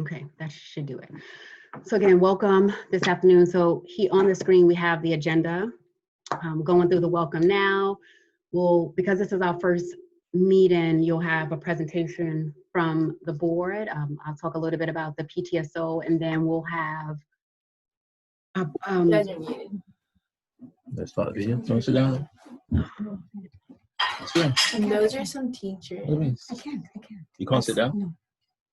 Okay, that should do it. So again, welcome this afternoon. So here on the screen, we have the agenda. Going through the welcome now. Because this is our first meeting, you'll have a presentation from the board. I'll talk a little bit about the PTSO, and then we'll have Let's start the video. Don't sit down. And those are some teachers. What do you mean? I can't. You can't sit down? No.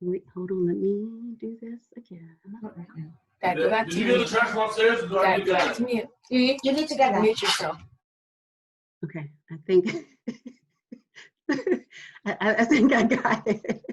Wait, hold on, let me do this again. Not right now. Dad, go back to Did you get the trash from upstairs? Dad, go back to mute. You need to get mute yourself. Okay, I think I think I got it.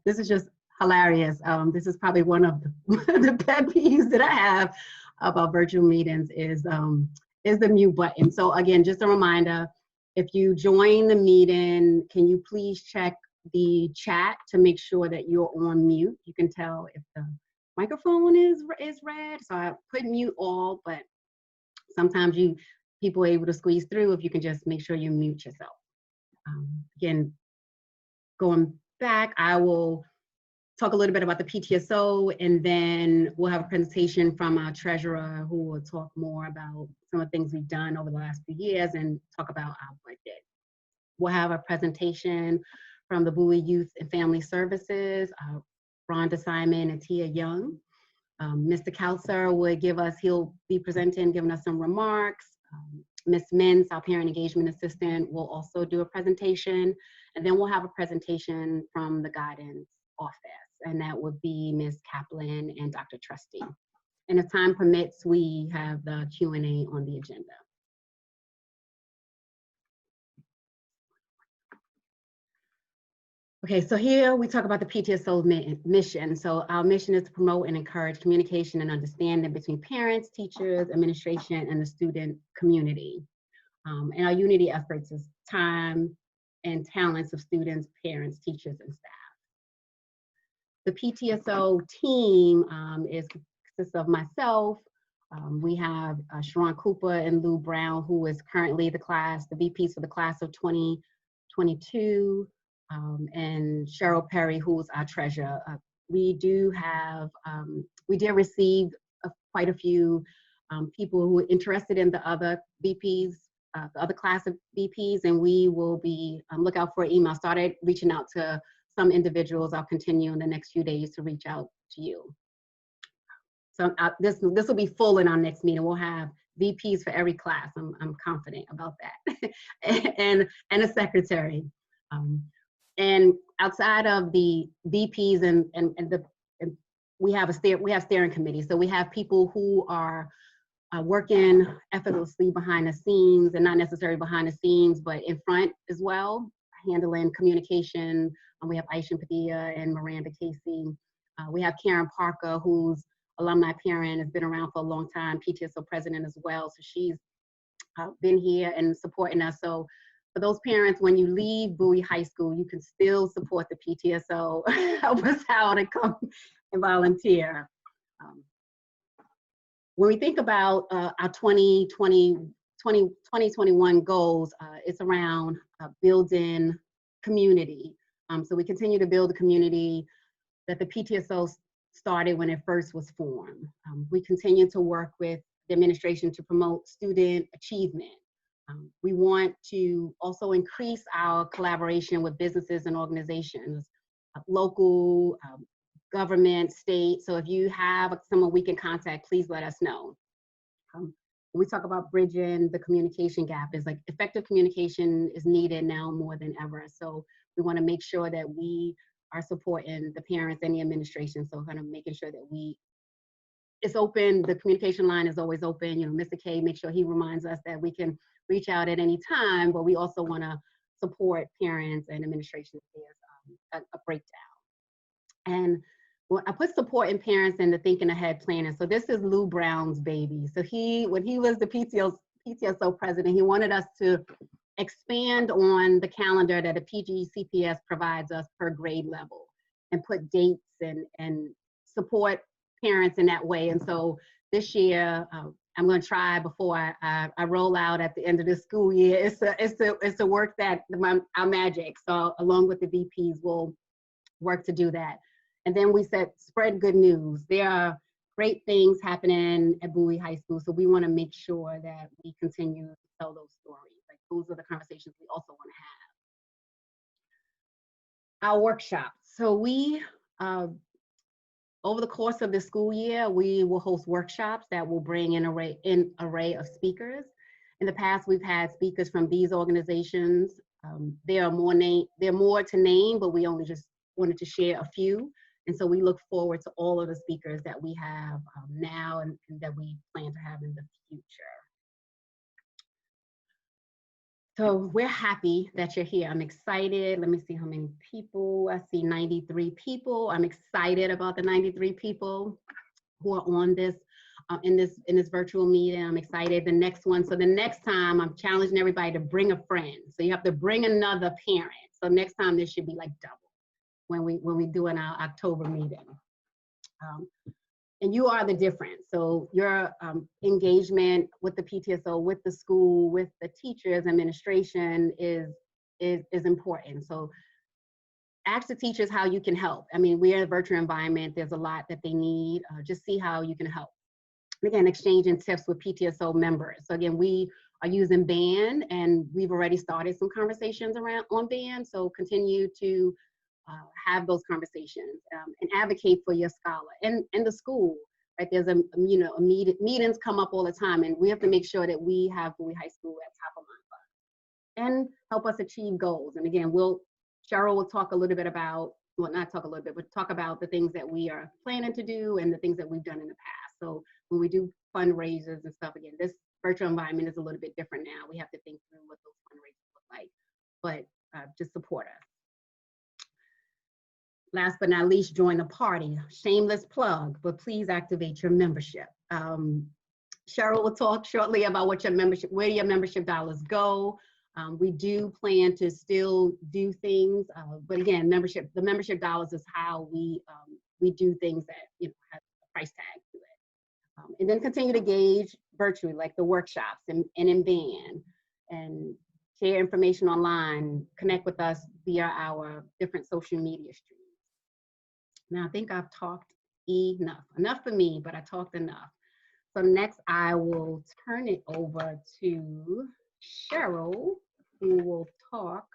This is just hilarious. This is probably one of the pet peeves that I have about virtual meetings is the mute button. So again, just a reminder, if you join the meeting, can you please check the chat to make sure that you're on mute? You can tell if the microphone is red. So I put mute all, but sometimes people are able to squeeze through if you can just make sure you mute yourself. Again, going back, I will talk a little bit about the PTSO, and then we'll have a presentation from our treasurer who will talk more about some of the things we've done over the last few years and talk about our budget. We'll have a presentation from the Bowie Youth and Family Services, Rhonda Simon and Tia Young. Mr. Kautzer he'll be presenting, giving us some remarks. Ms. Mintz, our parent engagement assistant, will also do a presentation. And then we'll have a presentation from the guidance office, and that would be Ms. Kaplan and Dr. Trusty. And if time permits, we have the Q&A on the agenda. Okay, so here we talk about the PTSO mission. So our mission is to promote and encourage communication and understanding between parents, teachers, administration, and the student community. And our unity efforts is time and talents of students, parents, teachers, and staff. The PTSO team consists of myself. We have Sharon Cooper and Lou Brown, who is currently the VPs for the class of 2022. And Cheryl Perry, who's our treasurer. We did receive quite a few people who are interested in the other VPs, the other class of VPs, and we will be, look out for an email. Started reaching out to some individuals. I'll continue in the next few days to reach out to you. So this will be full in our next meeting. We'll have VPs for every class. I'm confident about that. and a secretary. And outside of the VPs we have steering committees. So we have people who are working effortlessly behind the scenes, and not necessarily behind the scenes, but in front as well, handling communication. We have Aisha Padilla and Miranda Casey. We have Karen Parker, who's alumni parent, has been around for a long time, PTSO president as well. So she's been here and supporting us. So for those parents, when you leave Bowie High School, you can still support the PTSO, help us out and come and volunteer. When we think about our 2021 goals, it's around building community. So we continue to build the community that the PTSO started when it first was formed. We continue to work with the administration to promote student achievement. We want to also increase our collaboration with businesses and organizations, local, government, state. So if you have someone we can contact, please let us know. When we talk about bridging the communication gap, is like effective communication is needed now more than ever. So we want to make sure that we are supporting the parents and the administration. So kind of making sure that it's open, the communication line is always open. You know, Mr. K, make sure he reminds us that we can reach out at any time, but we also want to support parents and administration if there's a breakdown. And well, I put support in parents in the thinking ahead planning. So this is Lou Brown's baby. So when he was the PTSO president, he wanted us to expand on the calendar that a PGCPS provides us per grade level and put dates and support parents in that way. And so this year, I'm going to try before I roll out at the end of the school year. It's a work that our magic. So along with the VPs, we'll work to do that. And then we said, spread good news. There are great things happening at Bowie High School, so we want to make sure that we continue to tell those stories. Like, those are the conversations we also want to have. Our workshops. So we, over the course of the school year, we will host workshops that will bring an array of speakers. In the past, we've had speakers from these organizations. There are more to name, but we only just wanted to share a few. And so we look forward to all of the speakers that we have now and that we plan to have in the future. So we're happy that you're here. I'm excited. Let me see how many people. I see 93 people. I'm excited about the 93 people who are on this, in this virtual meeting. I'm excited. The next one. So the next time, I'm challenging everybody to bring a friend. So you have to bring another parent. So next time, this should be like double when we do in our October meeting. And you are the difference. So your engagement with the PTSO, with the school, with the teachers, administration is important. So ask the teachers how you can help. I mean, we're in a virtual environment. There's a lot that they need. Just see how you can help. Again, exchanging tips with PTSO members. So again, we are using band, and we've already started some conversations on band. So continue to have those conversations and advocate for your scholar and the school. Right? There's meetings come up all the time, and we have to make sure that we have Bowie High School at top of mind and help us achieve goals. And again, Cheryl will talk a little bit about, well, not talk a little bit, but talk about the things that we are planning to do and the things that we've done in the past. So when we do fundraisers and stuff, again, this virtual environment is a little bit different now. We have to think through what those fundraisers look like, but just support us. Last but not least, join the party. Shameless plug, but please activate your membership. Cheryl will talk shortly about where your membership dollars go. We do plan to still do things, but again, the membership dollars is how we do things that have a price tag to it. And then continue to engage virtually, like the workshops and in band, and share information online, connect with us via our different social media streams. Now, I think I've talked enough for me, but I talked enough. So next, I will turn it over to Cheryl, who will talk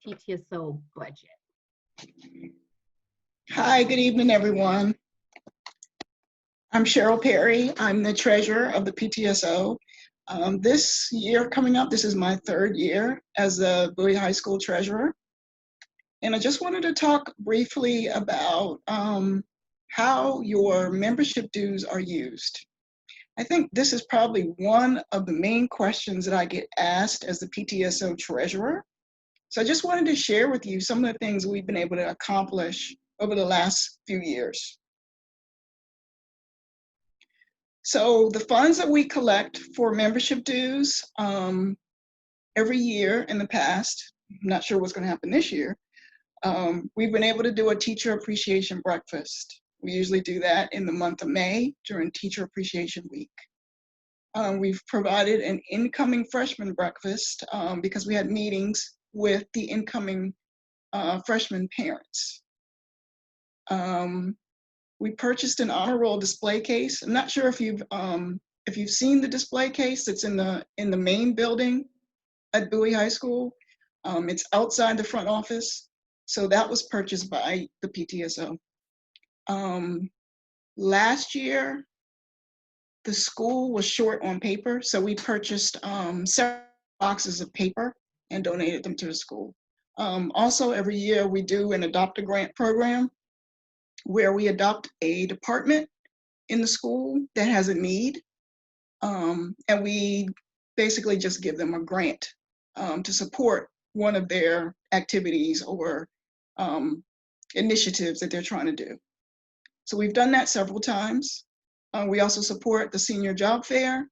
PTSO budget. Hi, good evening, everyone. I'm Cheryl Perry. I'm the treasurer of the PTSO. This year coming up, this is my third year as the Bowie High School treasurer. And I just wanted to talk briefly about how your membership dues are used. I think this is probably one of the main questions that I get asked as the PTSO treasurer. So I just wanted to share with you some of the things we've been able to accomplish over the last few years. So the funds that we collect for membership dues every year in the past, I'm not sure what's going to happen this year, we've been able to do a teacher appreciation breakfast. We usually do that in the month of May during Teacher Appreciation Week. We've provided an incoming freshman breakfast because we had meetings with the incoming freshman parents. We purchased an honor roll display case. I'm not sure if you've seen the display case that's in the main building at Bowie High School. It's outside the front office. So that was purchased by the PTSO. Last year, the school was short on paper, so we purchased several boxes of paper and donated them to the school. Also, every year we do an adopt-a-grant program where we adopt a department in the school that has a need, and we basically just give them a grant to support one of their activities or initiatives that they're trying to do. So we've done that several times. We also support the senior job fair.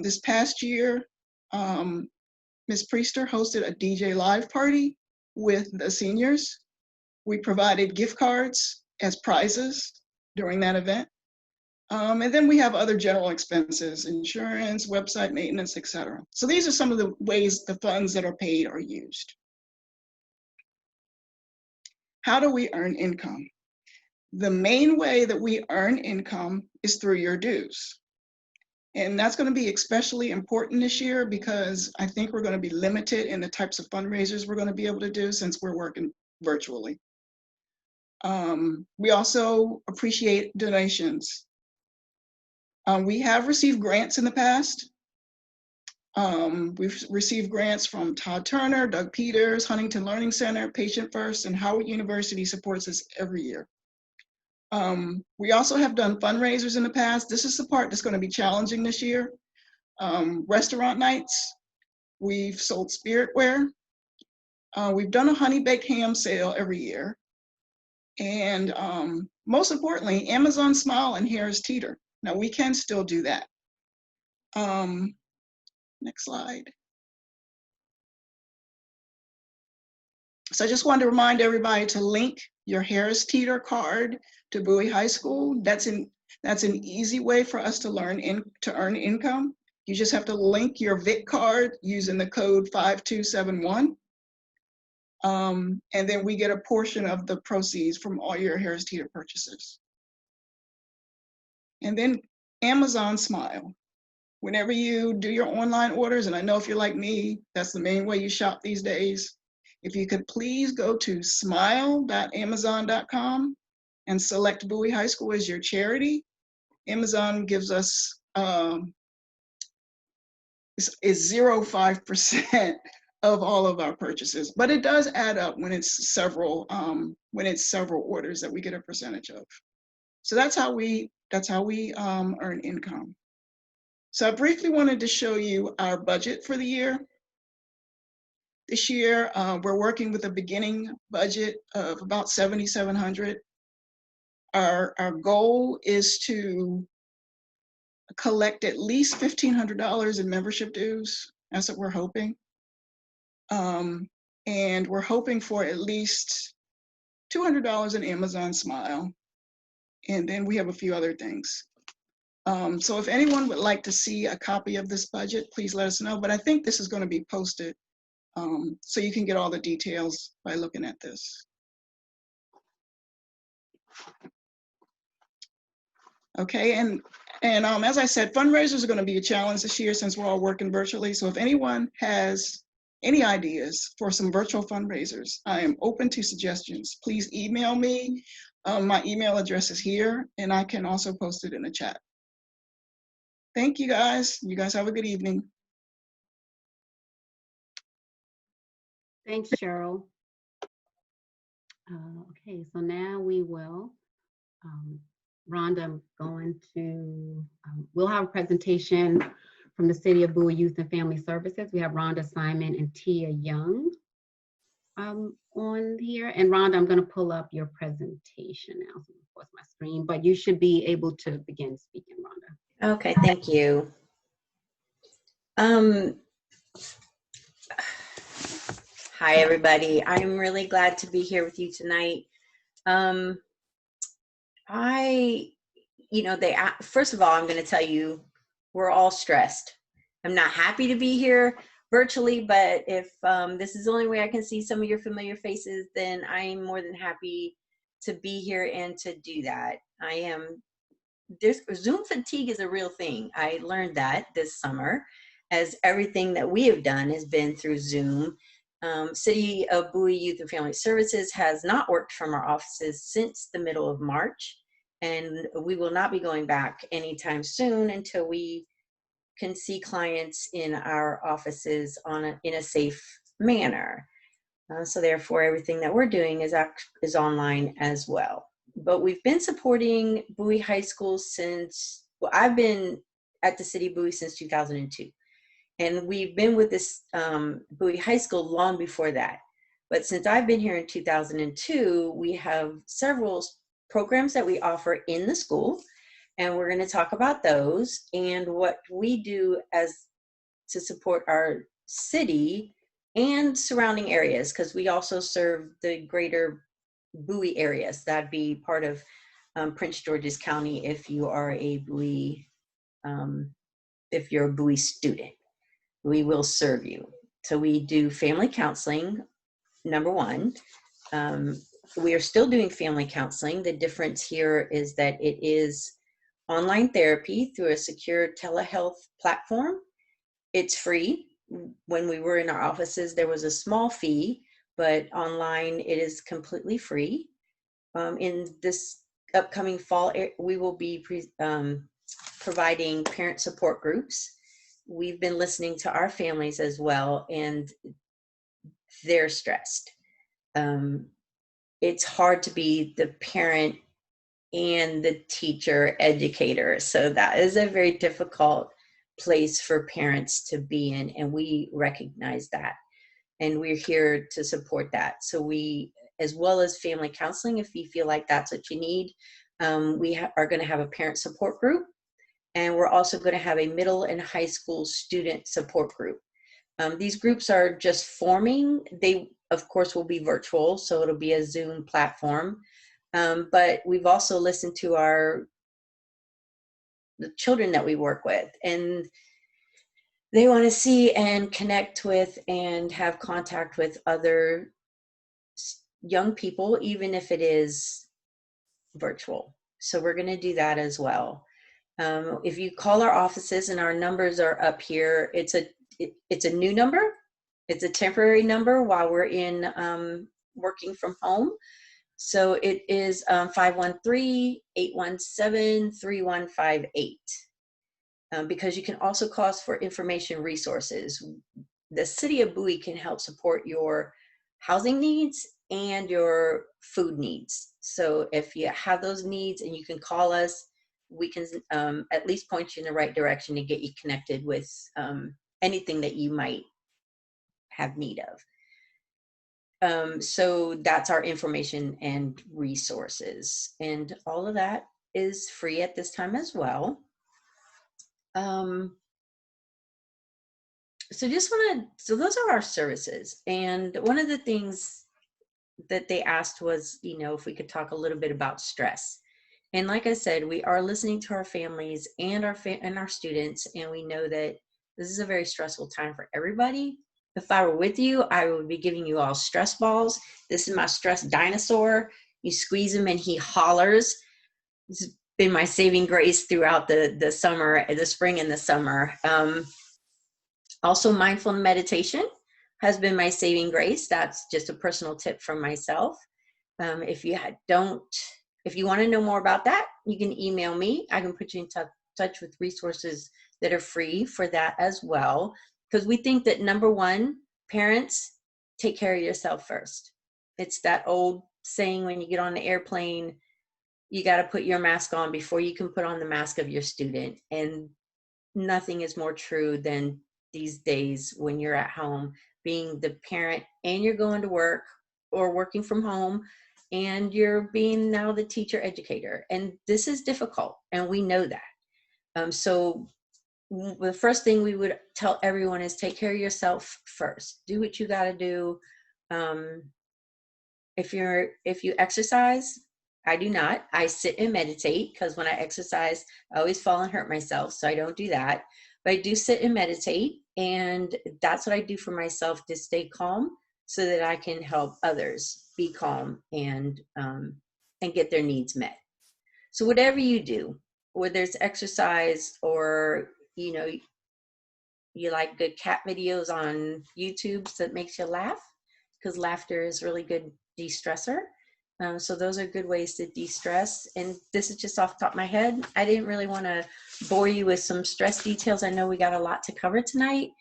This past year, Ms. Priester hosted a DJ live party with the seniors. We provided gift cards as prizes during that event. And then we have other general expenses, insurance, website maintenance, etc. So these are some of the ways the funds that are paid are used. How do we earn income? The main way that we earn income is through your dues. And that's going to be especially important this year because I think we're going to be limited in the types of fundraisers we're going to be able to do since we're working virtually. We also appreciate donations. We have received grants in the past. We've received grants from Todd Turner, Doug Peters, Huntington Learning Center, Patient First, and Howard University supports us every year. We also have done fundraisers in the past. This is the part that's going to be challenging this year. Restaurant nights, we've sold spiritware. We've done a honey baked ham sale every year. And most importantly, Amazon Smile and Harris Teeter. Now we can still do that. Next slide. So I just wanted to remind everybody to link your Harris Teeter card to Bowie High School. That's an easy way for us to earn income. You just have to link your VIC card using the code 5271. And then we get a portion of the proceeds from all your Harris Teeter purchases. And then Amazon Smile. Whenever you do your online orders, and I know if you're like me, that's the main way you shop these days. If you could please go to smile.amazon.com and select Bowie High School as your charity. Amazon gives us is 0.5% of all of our purchases, but it does add up when it's several orders that we get a percentage of. So that's how we earn income. So I briefly wanted to show you our budget for the year. This year, we're working with a beginning budget of about $7,700. Our goal is to collect at least $1,500 in membership dues. That's what we're hoping. And we're hoping for at least $200 in Amazon Smile. And then we have a few other things. So if anyone would like to see a copy of this budget, please let us know. But I think this is going to be posted so you can get all the details by looking at this. Okay, and as I said, fundraisers are going to be a challenge this year since we're all working virtually. So if anyone has any ideas for some virtual fundraisers, I am open to suggestions. Please email me. My email address is here, and I can also post it in the chat. Thank you guys. You guys have a good evening. Thanks, Cheryl. Okay, so now we will, Rhonda, I'm going to, we'll have a presentation from the City of Bowie Youth and Family Services. We have Rhonda Simon and Tia Young on here. And Rhonda, I'm going to pull up your presentation now. So of course my screen, but you should be able to begin speaking, Rhonda. Okay, thank you. Hi, everybody. I'm really glad to be here with you tonight. First of all, I'm going to tell you, we're all stressed. I'm not happy to be here virtually, but if this is the only way I can see some of your familiar faces, then I'm more than happy to be here and to do that. Zoom fatigue is a real thing. I learned that this summer, as everything that we have done has been through Zoom. City of Bowie Youth and Family Services has not worked from our offices since the middle of March, and we will not be going back anytime soon until we can see clients in our offices in a safe manner. So therefore, everything that we're doing is online as well. But we've been supporting Bowie High School since, well, I've been at the City of Bowie since 2002. And we've been with this Bowie High School long before that. But since I've been here in 2002, we have several programs that we offer in the school. And we're going to talk about those and what we do to support our city and surrounding areas, because we also serve the greater Bowie areas. That'd be part of Prince George's County if you are a Bowie, if you're a Bowie student. We will serve you. So we do family counseling, number one. We are still doing family counseling. The difference here is that it is online therapy through a secure telehealth platform. It's free. When we were in our offices, there was a small fee, but online it is completely free. In this upcoming fall, we will be providing parent support groups. We've been listening to our families as well, and they're stressed. It's hard to be the parent and the teacher educator. So that is a very difficult place for parents to be in, and we recognize that. And we're here to support that. So we, as well as family counseling, if you feel like that's what you need, we are going to have a parent support group. And we're also going to have a middle and high school student support group. These groups are just forming. They, of course, will be virtual, so it'll be a Zoom platform. But we've also listened to the children that we work with, and they want to see and connect with and have contact with other young people, even if it is virtual. So we're going to do that as well. If you call our offices, and our numbers are up here, it's a new number. It's a temporary number while we're in working from home. So it is 513-817-3158. Because you can also call us for information resources. The city of Bowie can help support your housing needs and your food needs. So if you have those needs and you can call us, we can at least point you in the right direction and get you connected with anything that you might have need of. So that's our information and resources. And all of that is free at this time as well. So those are our services. And one of the things that they asked was, if we could talk a little bit about stress. And like I said, we are listening to our families and our students, and we know that this is a very stressful time for everybody. If I were with you, I would be giving you all stress balls. This is my stress dinosaur. You squeeze him and he hollers. It's been my saving grace throughout the summer, the spring and the summer. Also, mindful meditation has been my saving grace. That's just a personal tip from myself. If you want to know more about that, you can email me. I can put you in touch with resources that are free for that as well. Because we think that, number one, parents, take care of yourself first. It's that old saying, when you get on the airplane, you got to put your mask on before you can put on the mask of your student. And nothing is more true than these days when you're at home, being the parent and you're going to work or working from home, and you're being now the teacher educator. And this is difficult, and we know that. So the first thing we would tell everyone is take care of yourself first. Do what you got to do. If you exercise, I do not. I sit and meditate, because when I exercise, I always fall and hurt myself. So I don't do that. But I do sit and meditate. And that's what I do for myself, to stay calm so that I can help others be calm and get their needs met. So whatever you do, whether it's exercise or, you like good cat videos on YouTube that makes you laugh, because laughter is really good de-stressor. So those are good ways to de-stress. And this is just off the top of my head. I didn't really want to bore you with some stress details. I know we got a lot to cover tonight.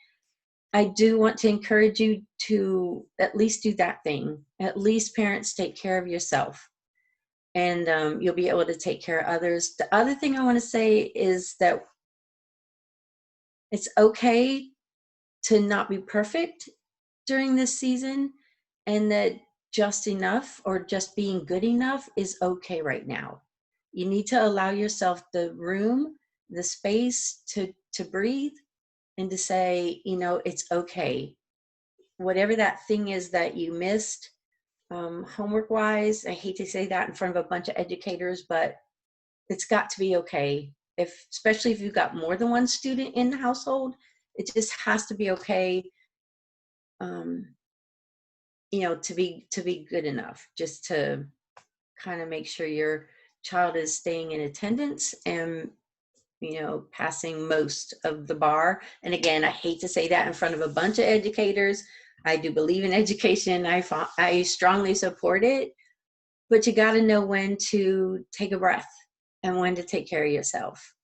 I do want to encourage you to at least do that thing. At least, parents, take care of yourself, and you'll be able to take care of others. The other thing I want to say is that it's okay to not be perfect during this season, and that just enough or just being good enough is okay right now. You need to allow yourself the room, the space to breathe, and to say, it's okay. Whatever that thing is that you missed, homework-wise, I hate to say that in front of a bunch of educators, but it's got to be okay. Especially if you've got more than one student in the household, it just has to be okay. you know, to be good enough, just to kind of make sure your child is staying in attendance and, you know, passing most of the bar. And again, I hate to say that in front of a bunch of educators. I do believe in education. I strongly support it, but you got to know when to take a breath and when to take care of yourself.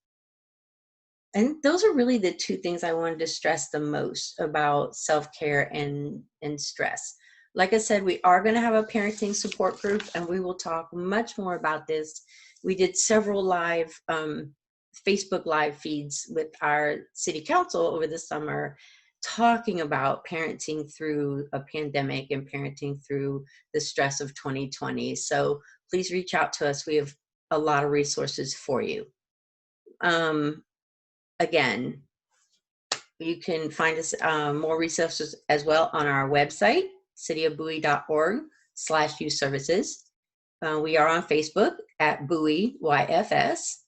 And those are really the two things I wanted to stress the most about self-care and stress. Like I said, we are going to have a parenting support group, and we will talk much more about this. We did several live Facebook live feeds with our city council over the summer, talking about parenting through a pandemic and parenting through the stress of 2020. So please reach out to us. We have a lot of resources for you. Again, you can find us more resources as well on our website, cityofbowie.org/youth services. We are on Facebook at Bowie YFS.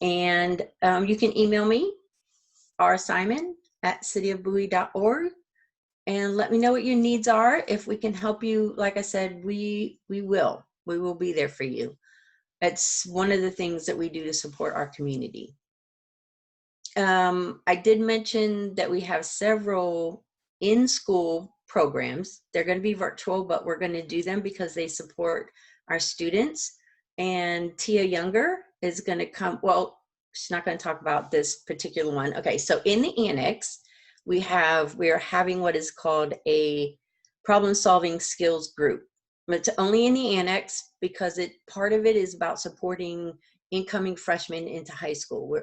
And you can email me, rsimon@cityofbowie.org, and let me know what your needs are. If we can help you, like I said, we will be there for you. It's one of the things that we do to support our community. I did mention that we have several in-school programs. They're going to be virtual, but we're going to do them because they support our students. And Tia Younger is going to come. Well, she's not going to talk about this particular one. Okay, so in the annex, we are having what is called a problem-solving skills group. It's only in the annex because part of it is about supporting incoming freshmen into high school. We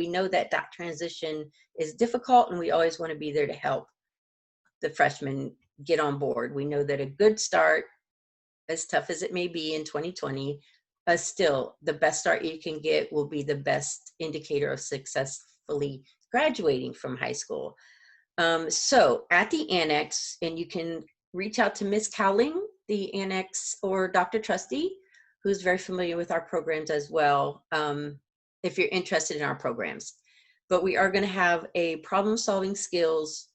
know that transition is difficult, and we always want to be there to help the freshmen get on board. We know that a good start, as tough as it may be in 2020, still the best start you can get will be the best indicator of successfully graduating from high school. So at the annex, and you can reach out to Ms. Cowling, the annex, or Dr. Trusty, who's very familiar with our programs as well, if you're interested in our programs. But we are going to have a problem-solving skills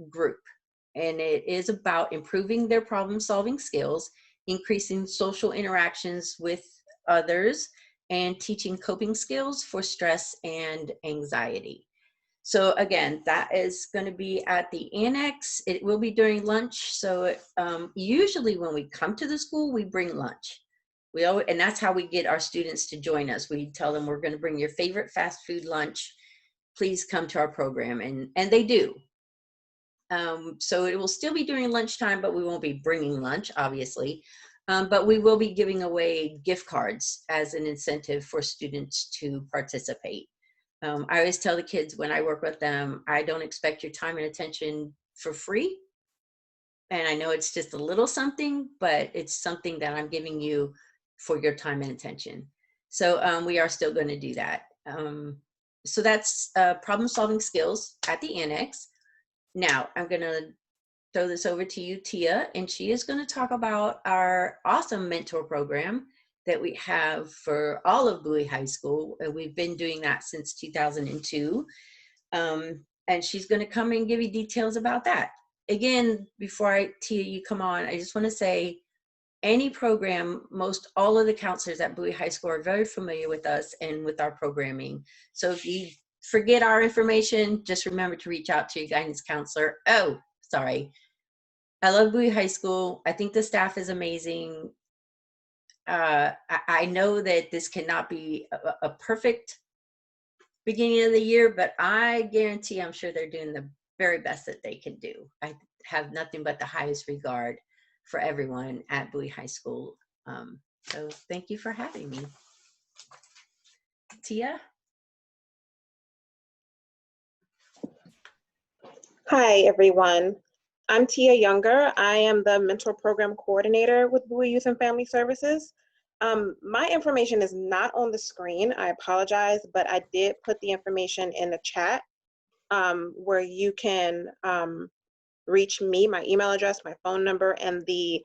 group, and it is about improving their problem-solving skills, increasing social interactions with others, and teaching coping skills for stress and anxiety. So again, that is going to be at the annex. It will be during lunch. So usually when we come to the school, we bring lunch. And that's how we get our students to join us. We tell them, we're going to bring your favorite fast food lunch. Please come to our program. And they do. So it will still be during lunchtime, but we won't be bringing lunch, obviously. But we will be giving away gift cards as an incentive for students to participate. I always tell the kids when I work with them, I don't expect your time and attention for free. And I know it's just a little something, but it's something that I'm giving you for your time and attention. So we are still going to do that. So that's problem-solving skills at the annex. Now I'm going to throw this over to you, Tia, and she is going to talk about our awesome mentor program that we have for all of Bowie High School. And we've been doing that since 2002. And she's going to come and give you details about that. Again, before Tia, you come on, I just want to say, any program, most all of the counselors at Bowie High School are very familiar with us and with our programming. So if you forget our information, just remember to reach out to your guidance counselor. Oh, sorry. I love Bowie High School. I think the staff is amazing. I know that this cannot be a perfect beginning of the year, but I guarantee I'm sure they're doing the very best that they can do. I have nothing but the highest regard for everyone at Bowie High School. So thank you for having me. Tia? Hi, everyone. I'm Tia Younger. I am the Mentor Program Coordinator with Bowie Youth and Family Services. My information is not on the screen. I apologize, but I did put the information in the chat where you can reach me, my email address, my phone number, and the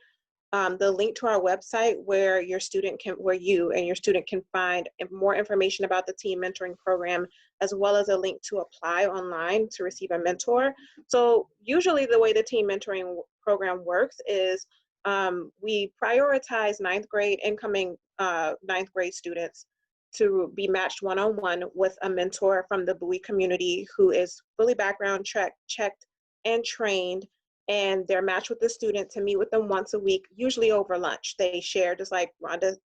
link to our website where you and your student can find more information about the team mentoring program, as well as a link to apply online to receive a mentor. So usually the way the team mentoring program works is we prioritize incoming ninth grade students to be matched one-on-one with a mentor from the Bowie community who is fully background checked and trained, and they're matched with the student to meet with them once a week, usually over lunch. They share, just like Rhonda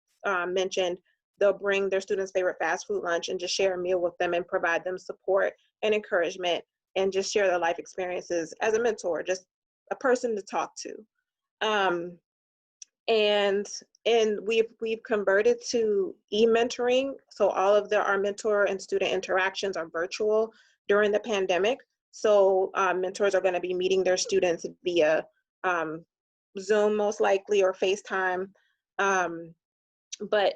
mentioned, they'll bring their students' favorite fast food lunch and just share a meal with them and provide them support and encouragement and just share their life experiences as a mentor, just a person to talk to. And we've converted to e-mentoring, so all of our mentor and student interactions are virtual during the pandemic. So mentors are going to be meeting their students via Zoom most likely, or FaceTime. But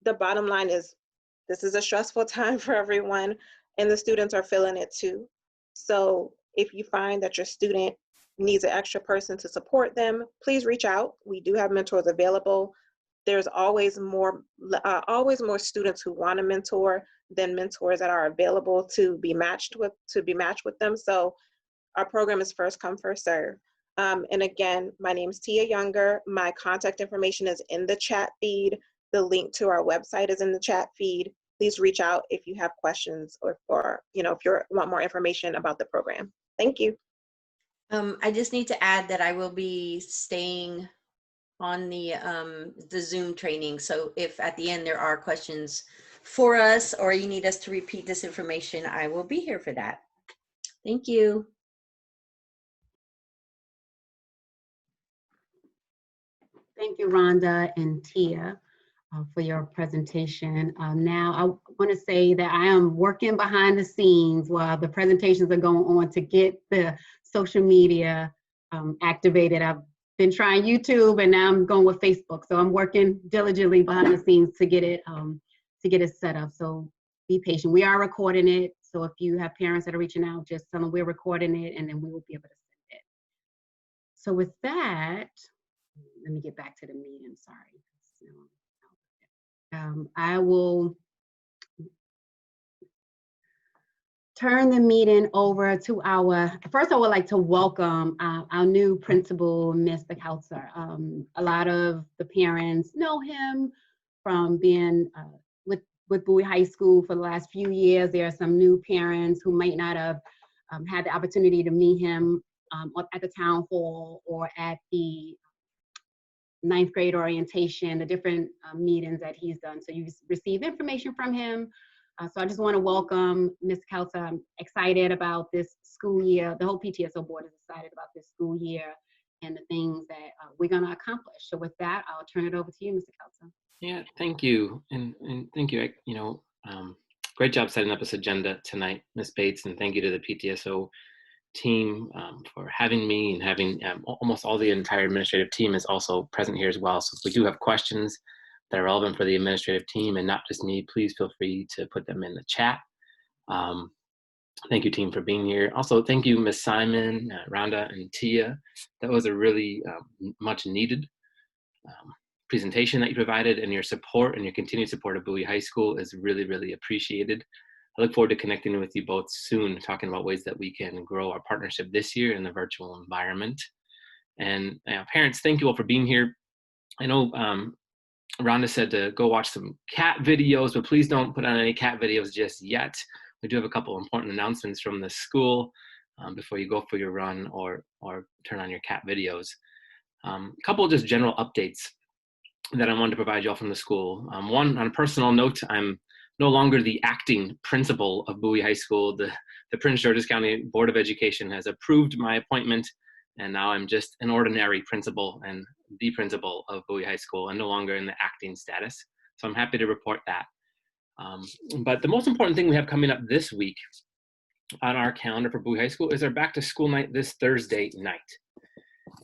the bottom line is this is a stressful time for everyone, and the students are feeling it too. So if you find that your student needs an extra person to support them, please reach out. We do have mentors available. There's always more students who want a mentor than mentors that are available to be matched with them. So our program is first come, first serve. And again, my name is Tia Younger. My contact information is in the chat feed. The link to our website is in the chat feed. Please reach out if you have questions or if you want more information about the program. Thank you. I just need to add that I will be staying on the Zoom training. So if at the end there are questions for us or you need us to repeat this information, I will be here for that. Thank you. Thank you, Rhonda and Tia, for your presentation. Now, I want to say that I am working behind the scenes while the presentations are going on to get the social media activated. I've been trying YouTube, and now I'm going with Facebook. So I'm working diligently behind the scenes to get it set up. So be patient. We are recording it. So if you have parents that are reaching out, just tell them we're recording it, and then we will be able to send it. So with that, let me get back to the meeting, sorry. I will turn the meeting over to first I would like to welcome our new principal, Mr. Kautzer. A lot of the parents know him from being with Bowie High School for the last few years. There are some new parents who might not have had the opportunity to meet him at the town hall or at the ninth grade orientation, the different meetings that he's done. So you receive information from him. So I just want to welcome Ms. Kautzer. I'm excited about this school year. The whole PTSO board is excited about this school year and the things that we're going to accomplish. So with that, I'll turn it over to you, Mr. Kautzer. Yeah, thank you. And thank you. Great job setting up this agenda tonight, Ms. Bates, and thank you to the PTSO team for having me, and having almost all the entire administrative team is also present here as well. So if we do have questions that are relevant for the administrative team and not just me, please feel free to put them in the chat. Thank you, team, for being here. Also, thank you, Ms. Simon, Rhonda, and Tia. That was a really much needed presentation that you provided, and your support and your continued support of Bowie High School is really, really appreciated. I look forward to connecting with you both soon, talking about ways that we can grow our partnership this year in the virtual environment. And parents, thank you all for being here. I know Rhonda said to go watch some cat videos, but please don't put on any cat videos just yet. We do have a couple important announcements from the school before you go for your run or turn on your cat videos. A couple of just general updates that I wanted to provide you all from the school. One, on a personal note, I'm no longer the acting principal of Bowie High School. The Prince George's County Board of Education has approved my appointment, and now I'm just an ordinary principal and the principal of Bowie High School, and no longer in the acting status. So I'm happy to report that. But the most important thing we have coming up this week on our calendar for Bowie High School is our back to school night this Thursday night.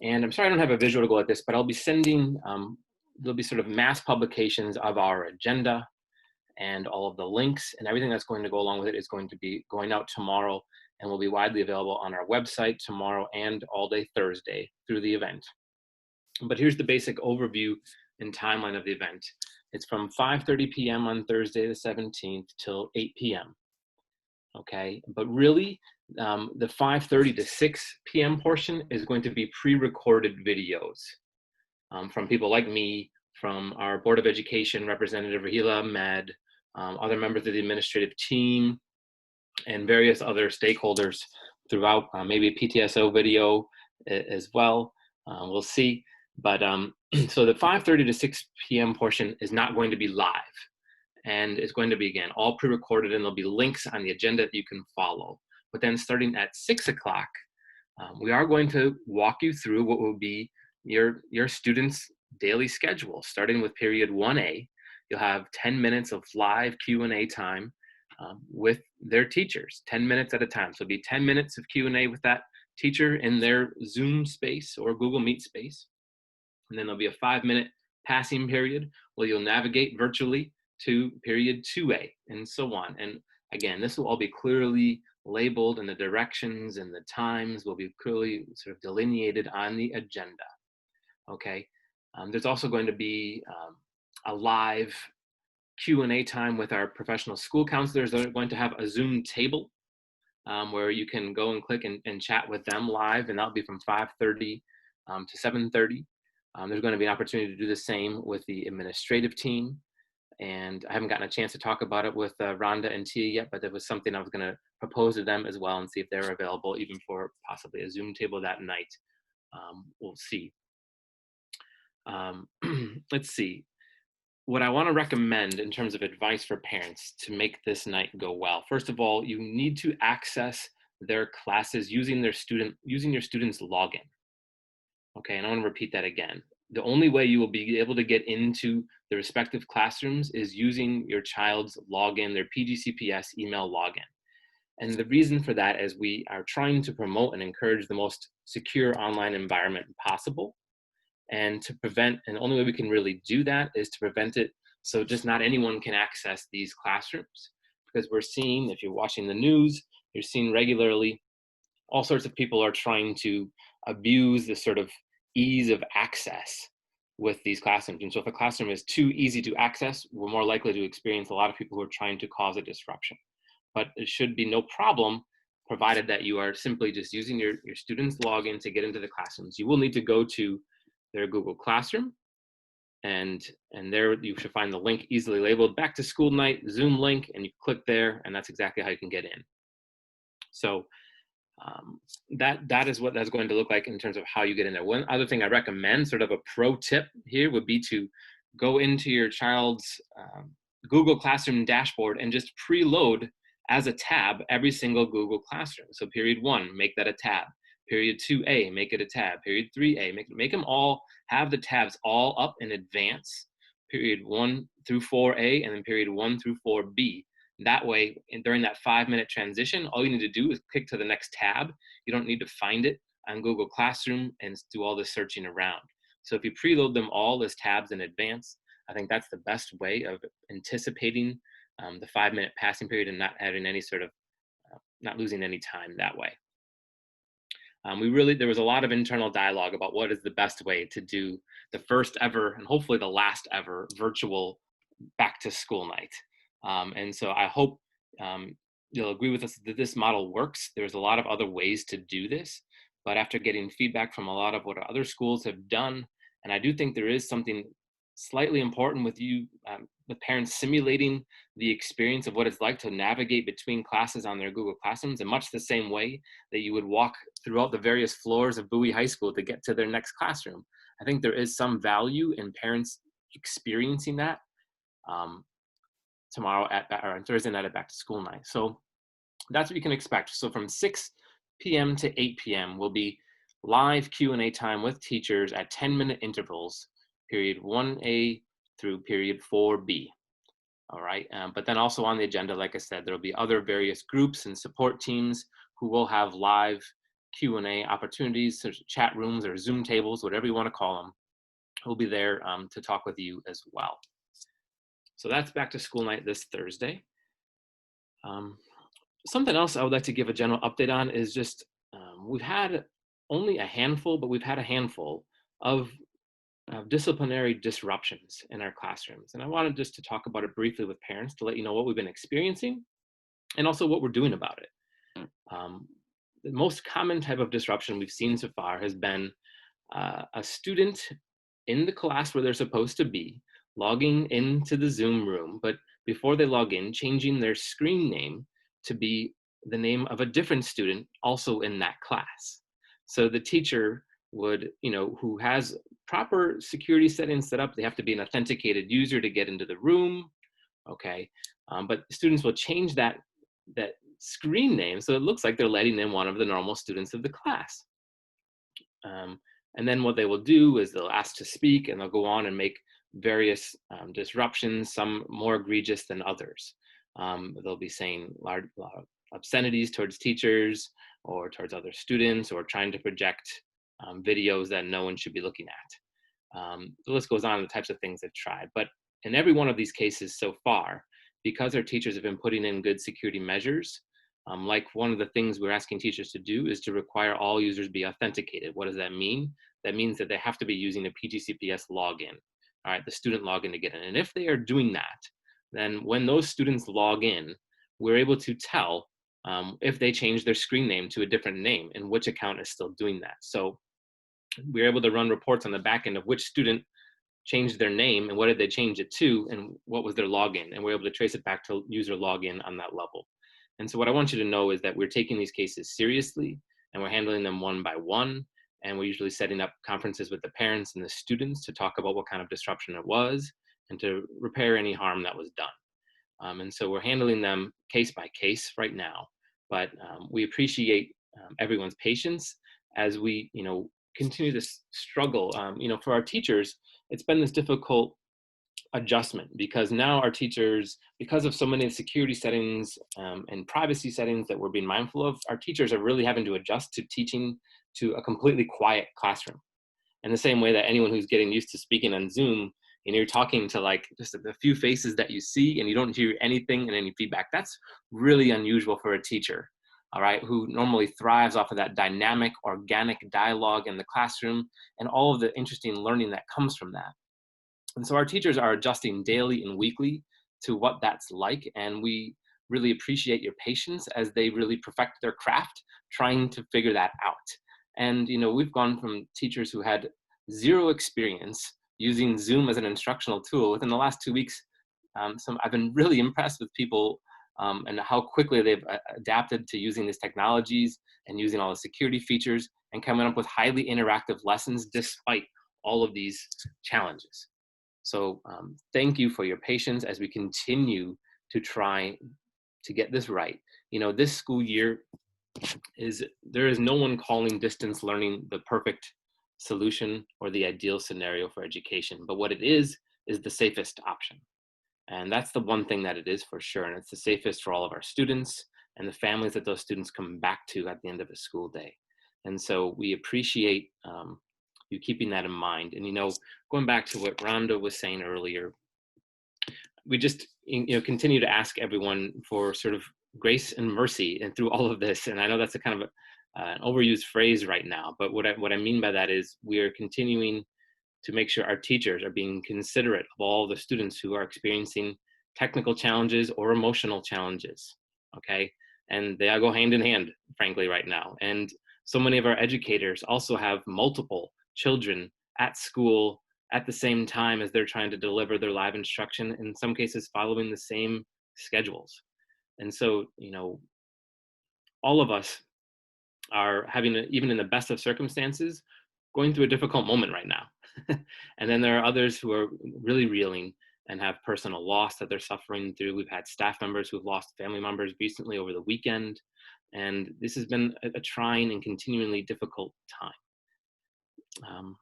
And I'm sorry I don't have a visual to go at this, but I'll be sending, there'll be sort of mass publications of our agenda and all of the links and everything that's going to go along with it is going to be going out tomorrow and will be widely available on our website tomorrow and all day Thursday through the event. But here's the basic overview and timeline of the event. It's from 5:30 p.m. on Thursday the 17th till 8 p.m. okay? But really, the 5:30 to 6 p.m. portion is going to be pre-recorded videos from people like me, from our Board of Education Representative Rahila Ahmed, other members of the administrative team, and various other stakeholders throughout, maybe a PTSO video as well. We'll see. But so the 5:30 to 6 p.m. portion is not going to be live. And it's going to be, again, all pre-recorded, and there'll be links on the agenda that you can follow. But then starting at 6 o'clock, we are going to walk you through what will be your students' daily schedule. Starting with period 1A, you'll have 10 minutes of live Q&A time with their teachers, 10 minutes at a time. So it'll be 10 minutes of Q&A with that teacher in their Zoom space or Google Meet space. And then there'll be a 5-minute passing period where you'll navigate virtually to period 2A and so on. And again, this will all be clearly labeled, and the directions and the times will be clearly sort of delineated on the agenda. Okay. There's also going to be a live Q&A time with our professional school counselors. They're going to have a Zoom table where you can go and click and chat with them live, and that'll be from 5:30 to 7:30. There's going to be an opportunity to do the same with the administrative team. And I haven't gotten a chance to talk about it with Rhonda and Tia yet, but it was something I was going to propose to them as well and see if they're available even for possibly a Zoom table that night. We'll see. Let's see. What I want to recommend in terms of advice for parents to make this night go well. First of all, you need to access their classes using your student's login. Okay, and I want to repeat that again. The only way you will be able to get into the respective classrooms is using your child's login, their PGCPS email login. And the reason for that is we are trying to promote and encourage the most secure online environment possible. And to prevent, and the only way we can really do that is to prevent it so just not anyone can access these classrooms. Because we're seeing, if you're watching the news, you're seeing regularly all sorts of people are trying to abuse the sort of ease of access with these classrooms. And so if a classroom is too easy to access, we're more likely to experience a lot of people who are trying to cause a disruption. But it should be no problem, provided that you are simply just using your student's login to get into the classrooms. You will need to go to their Google Classroom, and there you should find the link easily labeled Back to School Night Zoom link, and you click there, and that's exactly how you can get in. So that is what that's going to look like in terms of how you get in there. One other thing I recommend, sort of a pro tip here, would be to go into your child's Google Classroom dashboard and just preload as a tab every single Google Classroom. So period 1, make that a tab. Period 2A, make it a tab. Period 3A, make them all have the tabs all up in advance. Period 1 through 4A, and then period 1 through 4B. That way, during that 5-minute transition, all you need to do is click to the next tab. You don't need to find it on Google Classroom and do all this searching around. So if you preload them all as tabs in advance, I think that's the best way of anticipating the 5-minute passing period and not having any sort of, not losing any time that way. There was a lot of internal dialogue about what is the best way to do the first ever, and hopefully the last ever, virtual back to school night. And so I hope you'll agree with us that this model works. There's a lot of other ways to do this, but after getting feedback from a lot of what other schools have done, and I do think there is something slightly important with you, the parents simulating the experience of what it's like to navigate between classes on their Google Classrooms in much the same way that you would walk throughout the various floors of Bowie High School to get to their next classroom. I think there is some value in parents experiencing that tomorrow or on Thursday night at back to school night. So that's what you can expect. So from 6 p.m. to 8 p.m. will be live Q&A time with teachers at 10-minute intervals, period 1A through period 4B. All right, but then also on the agenda, like I said, there'll be other various groups and support teams who will have live Q&A opportunities, such as chat rooms or Zoom tables, whatever you want to call them, who'll be there to talk with you as well. So that's back to school night this Thursday. Something else I would like to give a general update on is just, we've had only a handful, but we've had a handful of disciplinary disruptions in our classrooms. And I wanted just to talk about it briefly with parents to let you know what we've been experiencing and also what we're doing about it. The most common type of disruption we've seen so far has been a student in the class where they're supposed to be, logging into the Zoom room, but before they log in, changing their screen name to be the name of a different student also in that class. So the teacher would, who has proper security settings set up, they have to be an authenticated user to get into the room, okay? But students will change that screen name so it looks like they're letting in one of the normal students of the class. And then what they will do is they'll ask to speak, and they'll go on and make various disruptions, some more egregious than others. They'll be saying large obscenities towards teachers or towards other students, or trying to project videos that no one should be looking at. The list goes on, the types of things they've tried. But in every one of these cases so far, because our teachers have been putting in good security measures, like one of the things we're asking teachers to do is to require all users be authenticated. What does that mean? That means that they have to be using a PTCPS login, all right, the student login to get in. And if they are doing that, then when those students log in, we're able to tell if they change their screen name to a different name and which account is still doing that. So we're able to run reports on the back end of which student changed their name and what did they change it to and what was their login. And we're able to trace it back to user login on that level. And so what I want you to know is that we're taking these cases seriously, and we're handling them one by one. And we're usually setting up conferences with the parents and the students to talk about what kind of disruption it was and to repair any harm that was done. And so we're handling them case by case right now, but we appreciate everyone's patience as we, continue to struggle. For our teachers, it's been this difficult adjustment because now our teachers, because of so many security settings and privacy settings that we're being mindful of, our teachers are really having to adjust to teaching to a completely quiet classroom. In the same way that anyone who's getting used to speaking on Zoom, you're talking to like just a few faces that you see and you don't hear anything and any feedback. That's really unusual for a teacher, all right, who normally thrives off of that dynamic, organic dialogue in the classroom and all of the interesting learning that comes from that. And so our teachers are adjusting daily and weekly to what that's like. And we really appreciate your patience as they really perfect their craft, trying to figure that out. And, we've gone from teachers who had zero experience using Zoom as an instructional tool. Within the last 2 weeks, I've been really impressed with people and how quickly they've adapted to using these technologies and using all the security features and coming up with highly interactive lessons despite all of these challenges. So thank you for your patience as we continue to try to get this right. This school year there is no one calling distance learning the perfect solution or the ideal scenario for education, but what it is the safest option. And that's the one thing that it is for sure. And it's the safest for all of our students and the families that those students come back to at the end of a school day. And so we appreciate you keeping that in mind. And, going back to what Rhonda was saying earlier, we just, continue to ask everyone for sort of grace and mercy and through all of this. And I know that's a kind of an overused phrase right now, but what I mean by that is we are continuing to make sure our teachers are being considerate of all the students who are experiencing technical challenges or emotional challenges, okay? And they all go hand in hand, frankly, right now. And so many of our educators also have multiple children at school at the same time as they're trying to deliver their live instruction, in some cases following the same schedules. And so, all of us are having, even in the best of circumstances, going through a difficult moment right now. And then there are others who are really reeling and have personal loss that they're suffering through. We've had staff members who've lost family members recently over the weekend. And this has been a trying and continually difficult time.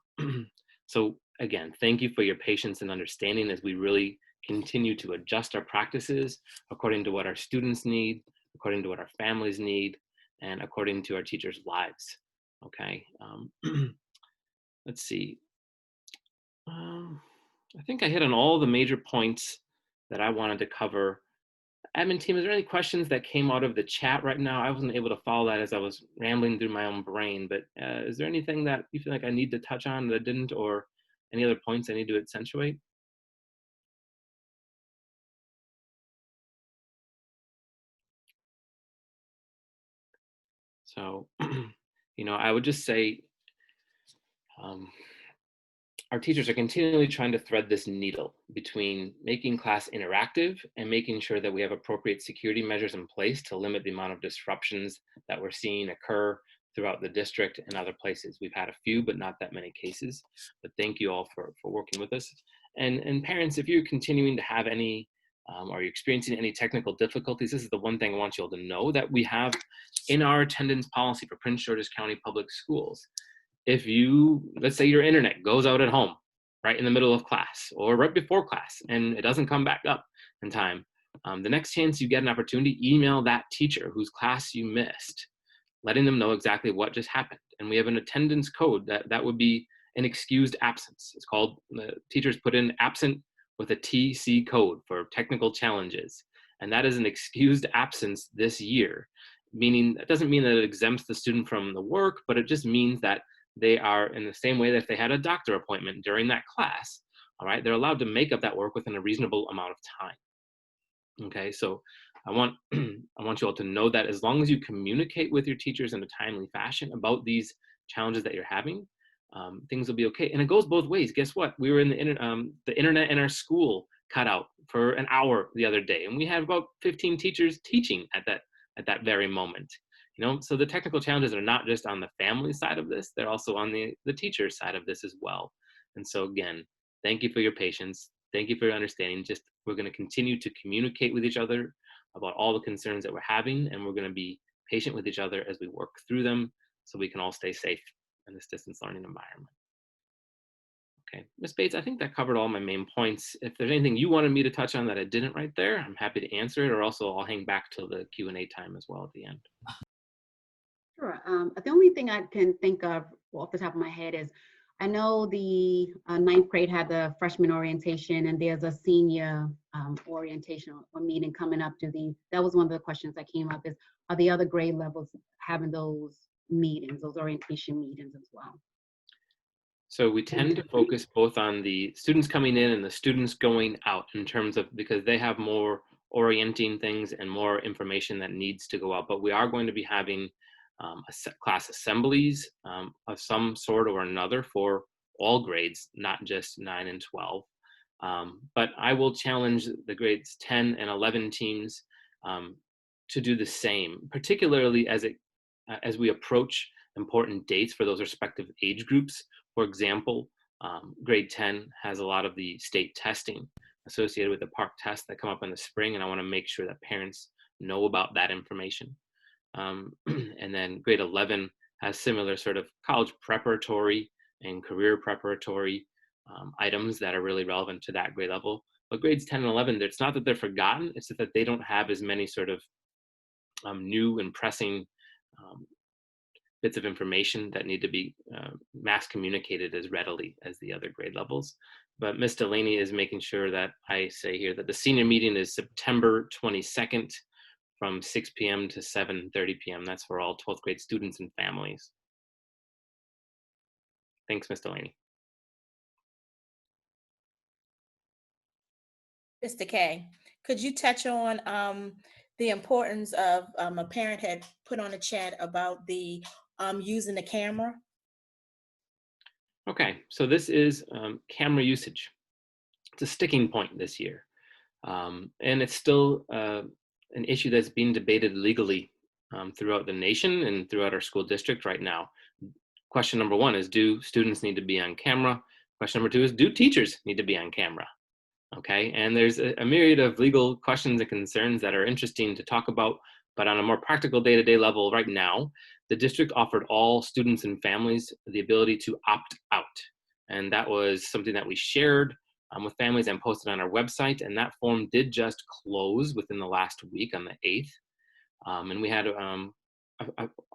So again, thank you for your patience and understanding as we really continue to adjust our practices according to what our students need, according to what our families need, and according to our teachers' lives. Okay. Let's see. I think I hit on all the major points that I wanted to cover. Admin team, is there any questions that came out of the chat right now? I wasn't able to follow that as I was rambling through my own brain, but is there anything that you feel like I need to touch on that I didn't, or any other points I need to accentuate? So, I would just say um, our teachers are continually trying to thread this needle between making class interactive and making sure that we have appropriate security measures in place to limit the amount of disruptions that we're seeing occur throughout the district and other places. We've had a few, but not that many cases. But thank you all for working with us. And parents, if you're continuing to have any or you're experiencing any technical difficulties, this is the one thing I want you all to know, that we have in our attendance policy for Prince George's County Public Schools. If let's say your internet goes out at home right in the middle of class or right before class and it doesn't come back up in time, the next chance you get an opportunity, email that teacher whose class you missed, letting them know exactly what just happened. And we have an attendance code that would be an excused absence. It's called, the teachers put in absent with a TC code for technical challenges. And that is an excused absence this year, meaning that doesn't mean that it exempts the student from the work, but it just means that they are, in the same way that if they had a doctor appointment during that class, all right, they're allowed to make up that work within a reasonable amount of time. Okay, so I want you all to know that as long as you communicate with your teachers in a timely fashion about these challenges that you're having, things will be okay. And it goes both ways. Guess what? We were in the internet in our school cut out for an hour the other day, and we had about 15 teachers teaching at that very moment. So the technical challenges are not just on the family side of this, they're also on the teacher side of this as well. And so again, thank you for your patience. Thank you for your understanding. We're going to continue to communicate with each other about all the concerns that we're having, and we're going to be patient with each other as we work through them so we can all stay safe in this distance learning environment. Okay, Ms. Bates, I think that covered all my main points. If there's anything you wanted me to touch on that I didn't right there, I'm happy to answer it, or also I'll hang back till the Q&A time as well at the end. Sure. The only thing I can think of off the top of my head is, I know the ninth grade had the freshman orientation, and there's a senior orientation or meeting coming up. That was one of the questions that came up, is are the other grade levels having those meetings, those orientation meetings as well? So we tend to focus both on the students coming in and the students going out, in terms of, because they have more orienting things and more information that needs to go out. But we are going to be having class assemblies of some sort or another for all grades, not just 9 and 12. But I will challenge the grades 10 and 11 teams to do the same, particularly as we approach important dates for those respective age groups. For example, grade 10 has a lot of the state testing associated with the PARCC test that come up in the spring, and I want to make sure that parents know about that information. And then grade 11 has similar sort of college preparatory and career preparatory items that are really relevant to that grade level. But grades 10 and 11, it's not that they're forgotten, it's that they don't have as many sort of new and pressing bits of information that need to be mass communicated as readily as the other grade levels. But Ms. Delaney is making sure that I say here that the senior meeting is September 22nd from 6 p.m. to 7:30 p.m. That's for all 12th grade students and families. Thanks, Ms. Delaney. Mr. K, could you touch on the importance of, a parent had put on a chat about the using the camera? Okay, so this is camera usage. It's a sticking point this year. And it's still an issue that's being debated legally throughout the nation and throughout our school district right now. Question number one is, do students need to be on camera? Question number two is, do teachers need to be on camera? Okay, and there's a myriad of legal questions and concerns that are interesting to talk about, but on a more practical day-to-day level right now, the district offered all students and families the ability to opt out. And that was something that we shared with families and posted on our website, and that form did just close within the last week on the 8th. And we had a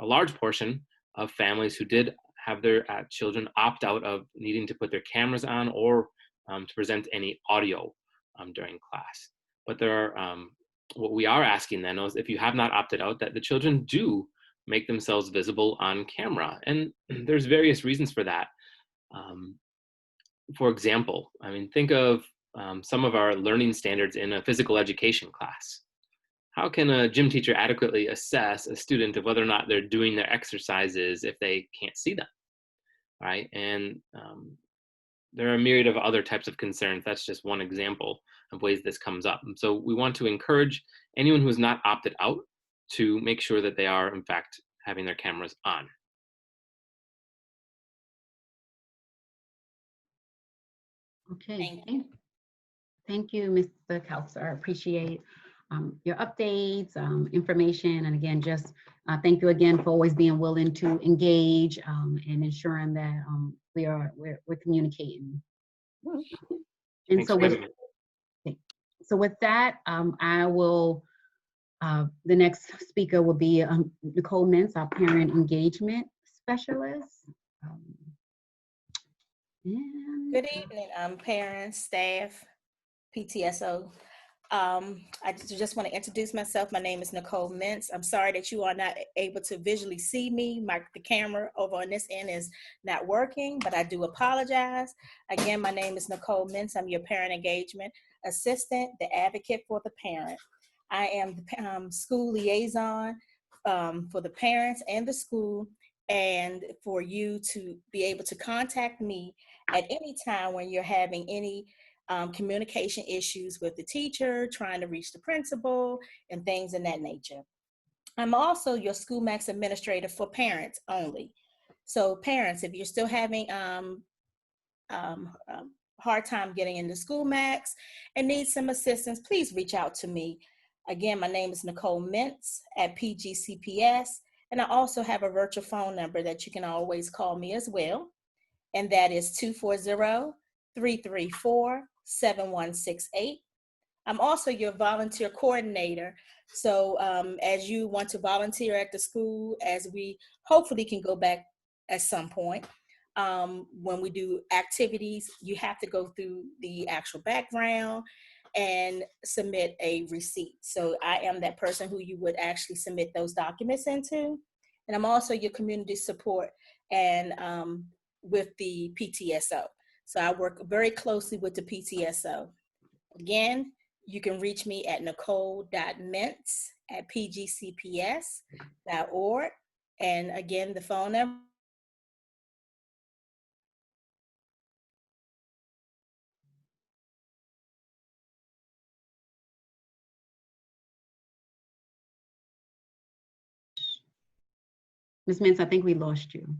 large portion of families who did have their children opt out of needing to put their cameras on or to present any audio during class. But there are, what we are asking then is, if you have not opted out, that the children do make themselves visible on camera. And there's various reasons for that. For example, I mean, think of some of our learning standards in a physical education class. how can a gym teacher adequately assess a student of whether or not they're doing their exercises if they can't see them, right? And there are a myriad of other types of concerns. That's just one example of ways this comes up. And so we want to encourage anyone who has not opted out to make sure that they are, in fact, having their cameras on. Okay. Thank you, Mr. Kelser. I appreciate your updates, information, and again, just thank you again for always being willing to engage and ensuring that we're communicating. And Thanks so for having me. with that, I will. The next speaker will be Nicole Mintz, our parent engagement specialist. Good evening, parents, staff, PTSO. I just want to introduce myself. My name is Nicole Mintz. I'm sorry that you are not able to visually see me. The camera over on this end is not working, but I do apologize. Again, my name is Nicole Mintz. I'm your parent engagement assistant, the advocate for the parent. I am the school liaison for the parents and the school, and for you to be able to contact me at any time when you're having any communication issues with the teacher, trying to reach the principal, and things in that nature. I'm also your School Max administrator for parents only. So parents, if you're still having hard time getting into School Max and need some assistance, please reach out to me. Again, my name is Nicole Mintz at PGCPS, and I also have a virtual phone number that you can always call me as well, and that is 240-334-7168. I'm also your volunteer coordinator. So as you want to volunteer at the school, as we hopefully can go back at some point, when we do activities, you have to go through the actual background and submit a receipt. So I am that person who you would actually submit those documents into. And I'm also your community support and with the PTSO. So I work very closely with the PTSO. Again, you can reach me at nicole.mintz@pgcps.org. And again, the phone number. Ms. Mintz, I think we lost you.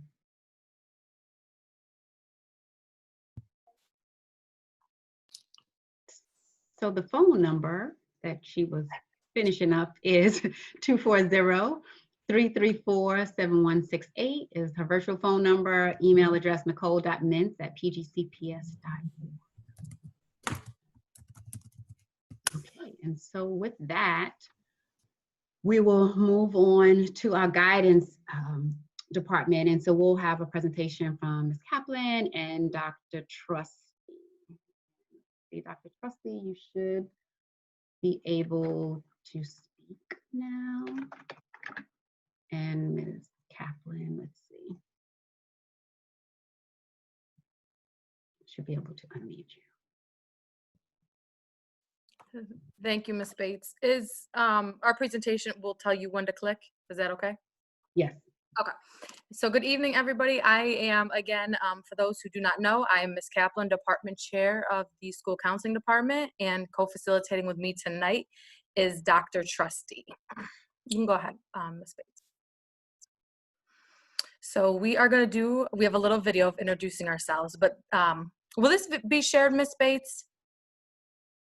So the phone number that she was finishing up is 240-334-7168 is her virtual phone number. Email address nicole.mintz@pgcps.org. Okay, and so with that, we will move on to our guidance department. And so we'll have a presentation from Ms. Kaplan and Dr. Trusty. Dr. Trusty, you should be able to speak now. And Ms. Kaplan, let's see. Should be able to unmute you. Thank you, Ms. Bates. Is our presentation will tell you when to click? Is that okay? Yes. Okay. So good evening, everybody. I am, again, for those who do not know, I am Ms. Kaplan, Department Chair of the School Counseling Department, and co-facilitating with me tonight is Dr. Trusty. You can go ahead, Ms. Bates. So we are going to do, we have a little video of introducing ourselves, but will this be shared, Ms. Bates,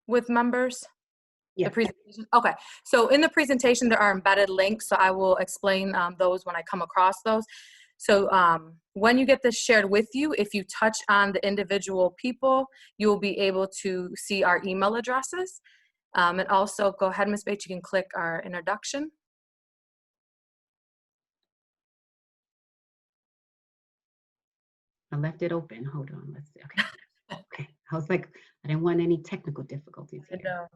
with members? Yeah. The presentation. Okay, so in the presentation there are embedded links, so I will explain those when I come across those. So when you get this shared with you, if you touch on the individual people, you will be able to see our email addresses. And also, go ahead, Ms. Bates, you can click our introduction. I left it open. Hold on. Let's see. Okay. Okay. I was like, I didn't want any technical difficulties here.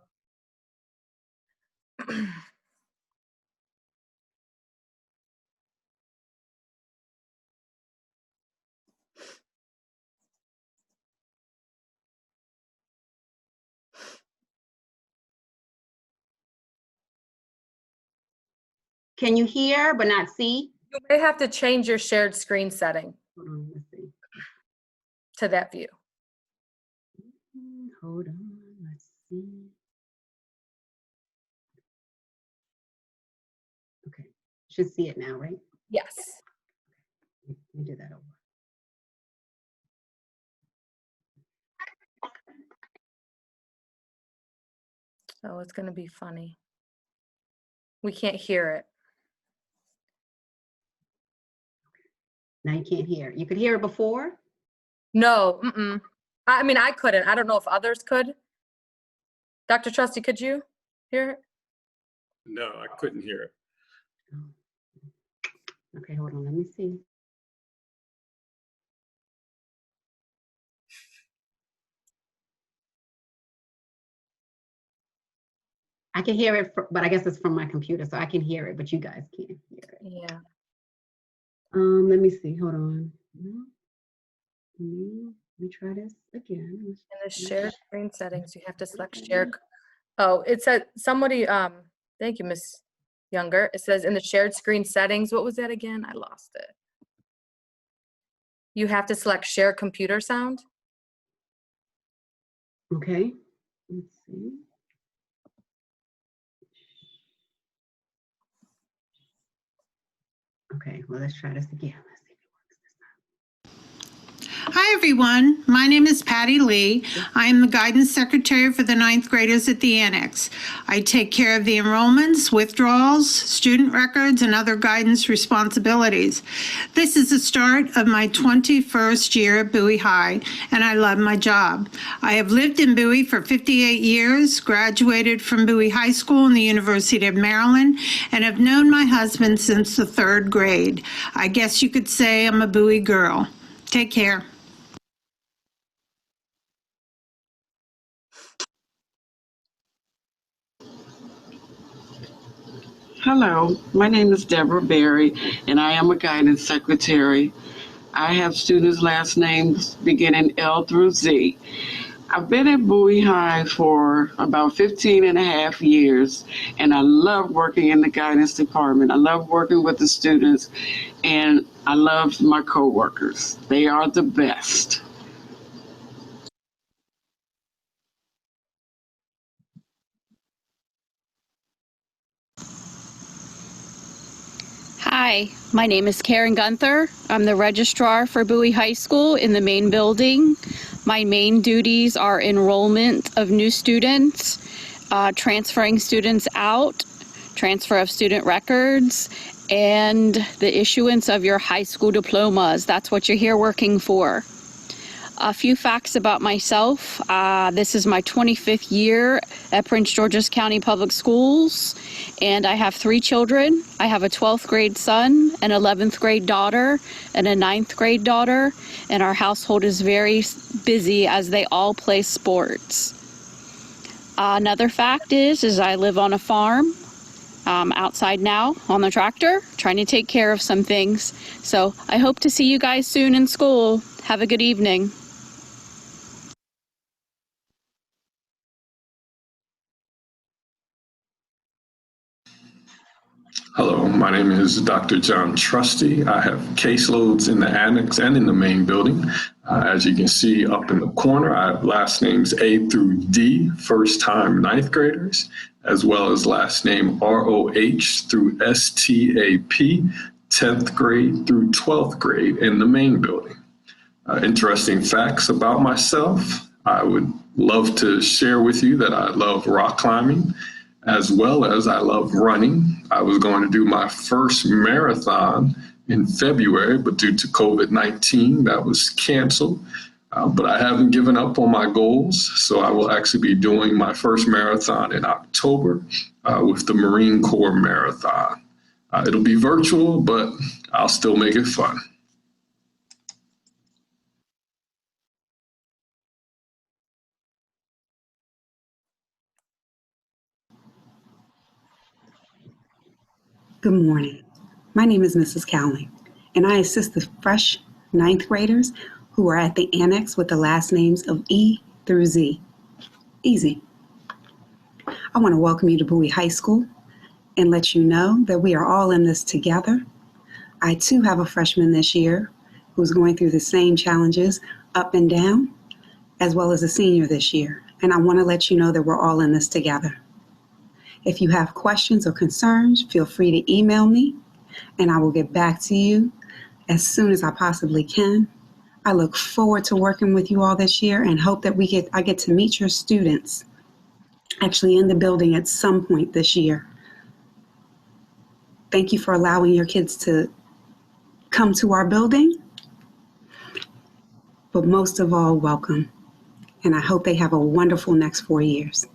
Can you hear but not see? You may have to change your shared screen setting Hold on, let's see. to that view. Hold on, let's see. Okay, should see it now, right? Yes. Let me do that over. Oh, it's going to be funny. We can't hear it. Now you can't hear. You could hear it before? No, I mean, I couldn't. I don't know if others could. Dr. Trusty, could you hear it? No, I couldn't hear it. Okay, hold on, let me see. I can hear it, but I guess it's from my computer, so I can hear it, but you guys can't hear it. Yeah. Let me see, hold on. Let me try this again. In the shared screen settings, you have to select share. Oh, it said somebody, thank you, Miss Younger. It says in the shared screen settings, what was that again? I lost it. You have to select share computer sound. Okay, let's see. Okay, well, let's try this again. Let's see if it works this time. Hi, everyone. My name is Patty Lee. I am the guidance secretary for the ninth graders at the Annex. I take care of the enrollments, withdrawals, student records, and other guidance responsibilities. This is the start of my 21st year at Bowie High, and I love my job. I have lived in Bowie for 58 years, graduated from Bowie High School and the University of Maryland, and have known my husband since the 3rd grade. I guess you could say I'm a Bowie girl. Take care. Hello, my name is Deborah Berry, and I am a guidance secretary. I have students' last names beginning L through Z. I've been at Bowie High for about 15 and a half years, and I love working in the guidance department. I love working with the students, and I love my coworkers. They are the best. Hi, my name is Karen Gunther. I'm the registrar for Bowie High School in the main building. My main duties are enrollment of new students, transferring students out, transfer of student records, and the issuance of your high school diplomas. That's what you're here working for. A few facts about myself. This is my 25th year at Prince George's County Public Schools, and I have 3 children. I have a 12th grade son, an 11th grade daughter, and a 9th grade daughter, and our household is very busy as they all play sports. Another fact is I live on a farm. Outside now on the tractor, trying to take care of some things. So I hope to see you guys soon in school. Have a good evening. Hello, my name is Dr. John Trusty. I have caseloads in the annex and in the main building. As you can see up in the corner, I have last names A through D, first-time ninth graders, as well as last name ROH through STAP, 10th grade through 12th grade in the main building. Interesting facts about myself. I would love to share with you that I love rock climbing, as well as I love running. I was going to do my first marathon in February, but due to COVID-19, that was canceled. But I haven't given up on my goals, so I will actually be doing my first marathon in October with the Marine Corps Marathon. It'll be virtual, but I'll still make it fun. Good morning. My name is Mrs. Cowling, and I assist the fresh ninth graders who are at the annex with the last names of E through Z. Easy. I want to welcome you to Bowie High School and let you know that we are all in this together. I too have a freshman this year who's going through the same challenges up and down, as well as a senior this year. And I want to let you know that we're all in this together. If you have questions or concerns, feel free to email me, and I will get back to you as soon as I possibly can. I look forward to working with you all this year and hope that I get to meet your students actually in the building at some point this year. Thank you for allowing your kids to come to our building, but most of all, welcome. And I hope they have a wonderful next 4 years.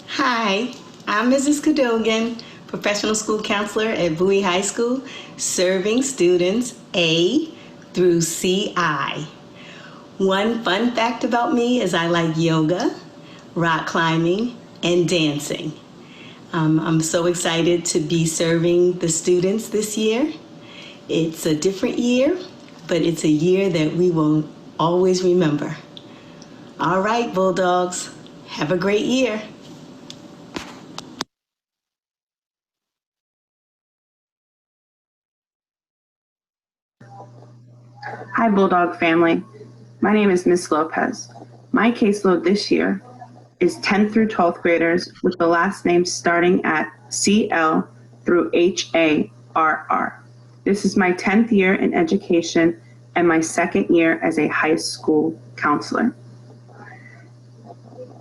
Hi, I'm Mrs. Cadogan, professional school counselor at Bowie High School, serving students A through CI. One fun fact about me is I like yoga, rock climbing, and dancing. I'm so excited to be serving the students this year. It's a different year, but it's a year that we will always remember. All right, Bulldogs, have a great year. Hi, Bulldog family. My name is Miss Lopez. My caseload this year is 10th through 12th graders with the last names starting at CL through HARR. This is my 10th year in education and my second year as a high school counselor.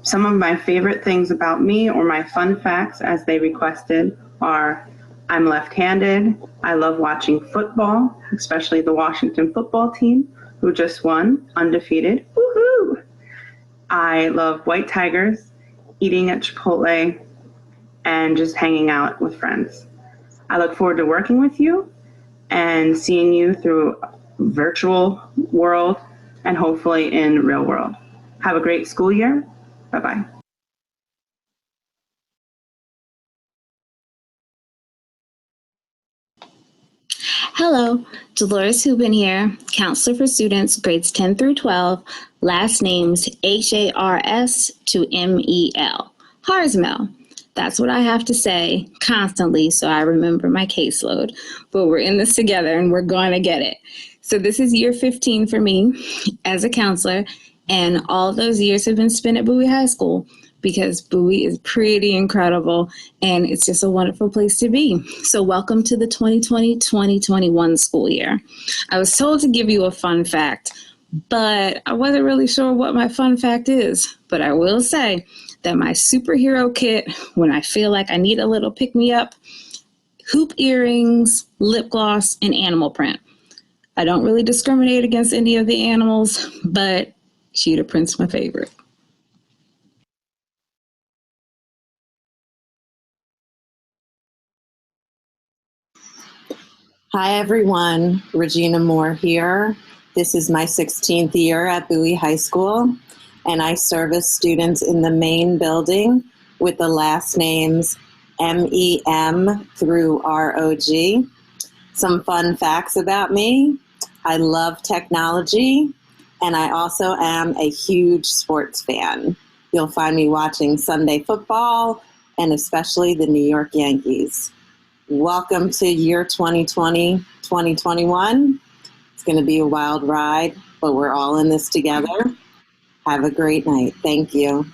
Some of my favorite things about me, or my fun facts as they requested, are I'm left-handed. I love watching football, especially the Washington football team, who just won, undefeated. Woohoo! I love white tigers, eating at Chipotle, and just hanging out with friends. I look forward to working with you and seeing you through virtual world and hopefully in real world. Have a great school year. Bye-bye. Hello, Dolores Hubin here, counselor for students grades 10 through 12, last names HARS to MEL, Harsmel. That's what I have to say constantly so I remember my caseload, but we're in this together and we're going to get it. So this is year 15 for me as a counselor, and all those years have been spent at Bowie High School, because Bowie is pretty incredible and it's just a wonderful place to be. So welcome to the 2020-2021 school year. I was told to give you a fun fact, but I wasn't really sure what my fun fact is. But I will say that my superhero kit, when I feel like I need a little pick-me-up, hoop earrings, lip gloss, and animal print. I don't really discriminate against any of the animals, but cheetah print's my favorite. Hi everyone, Regina Moore here. This is my 16th year at Bowie High School, and I service students in the main building with the last names MEM through ROG. Some fun facts about me: I love technology, and I also am a huge sports fan. You'll find me watching Sunday football, and especially the New York Yankees. Welcome to year 2020, 2021. It's going to be a wild ride, but we're all in this together. Have a great night. Thank you.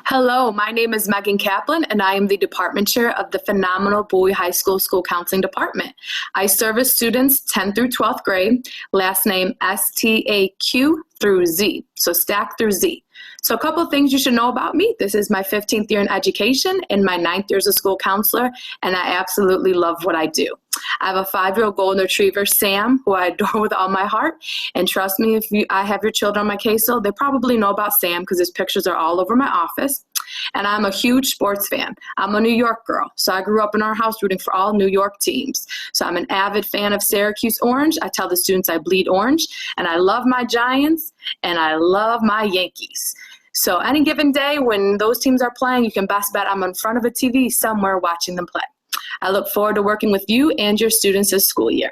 Hello, my name is Megan Kaplan, and I am the department chair of the phenomenal Bowie High School School Counseling Department. I service students 10th through 12th grade, last name STAQ through Z, so stack through Z. So a couple of things you should know about me. This is my 15th year in education and my 9th year as a school counselor, and I absolutely love what I do. I have a 5-year-old golden retriever, Sam, who I adore with all my heart. And trust me, if I have your children on my caseload, they probably know about Sam because his pictures are all over my office. And I'm a huge sports fan. I'm a New York girl, so I grew up in our house rooting for all New York teams. So I'm an avid fan of Syracuse Orange. I tell the students I bleed orange, and I love my Giants, and I love my Yankees. So any given day when those teams are playing, you can best bet I'm in front of a TV somewhere watching them play. I look forward to working with you and your students this school year.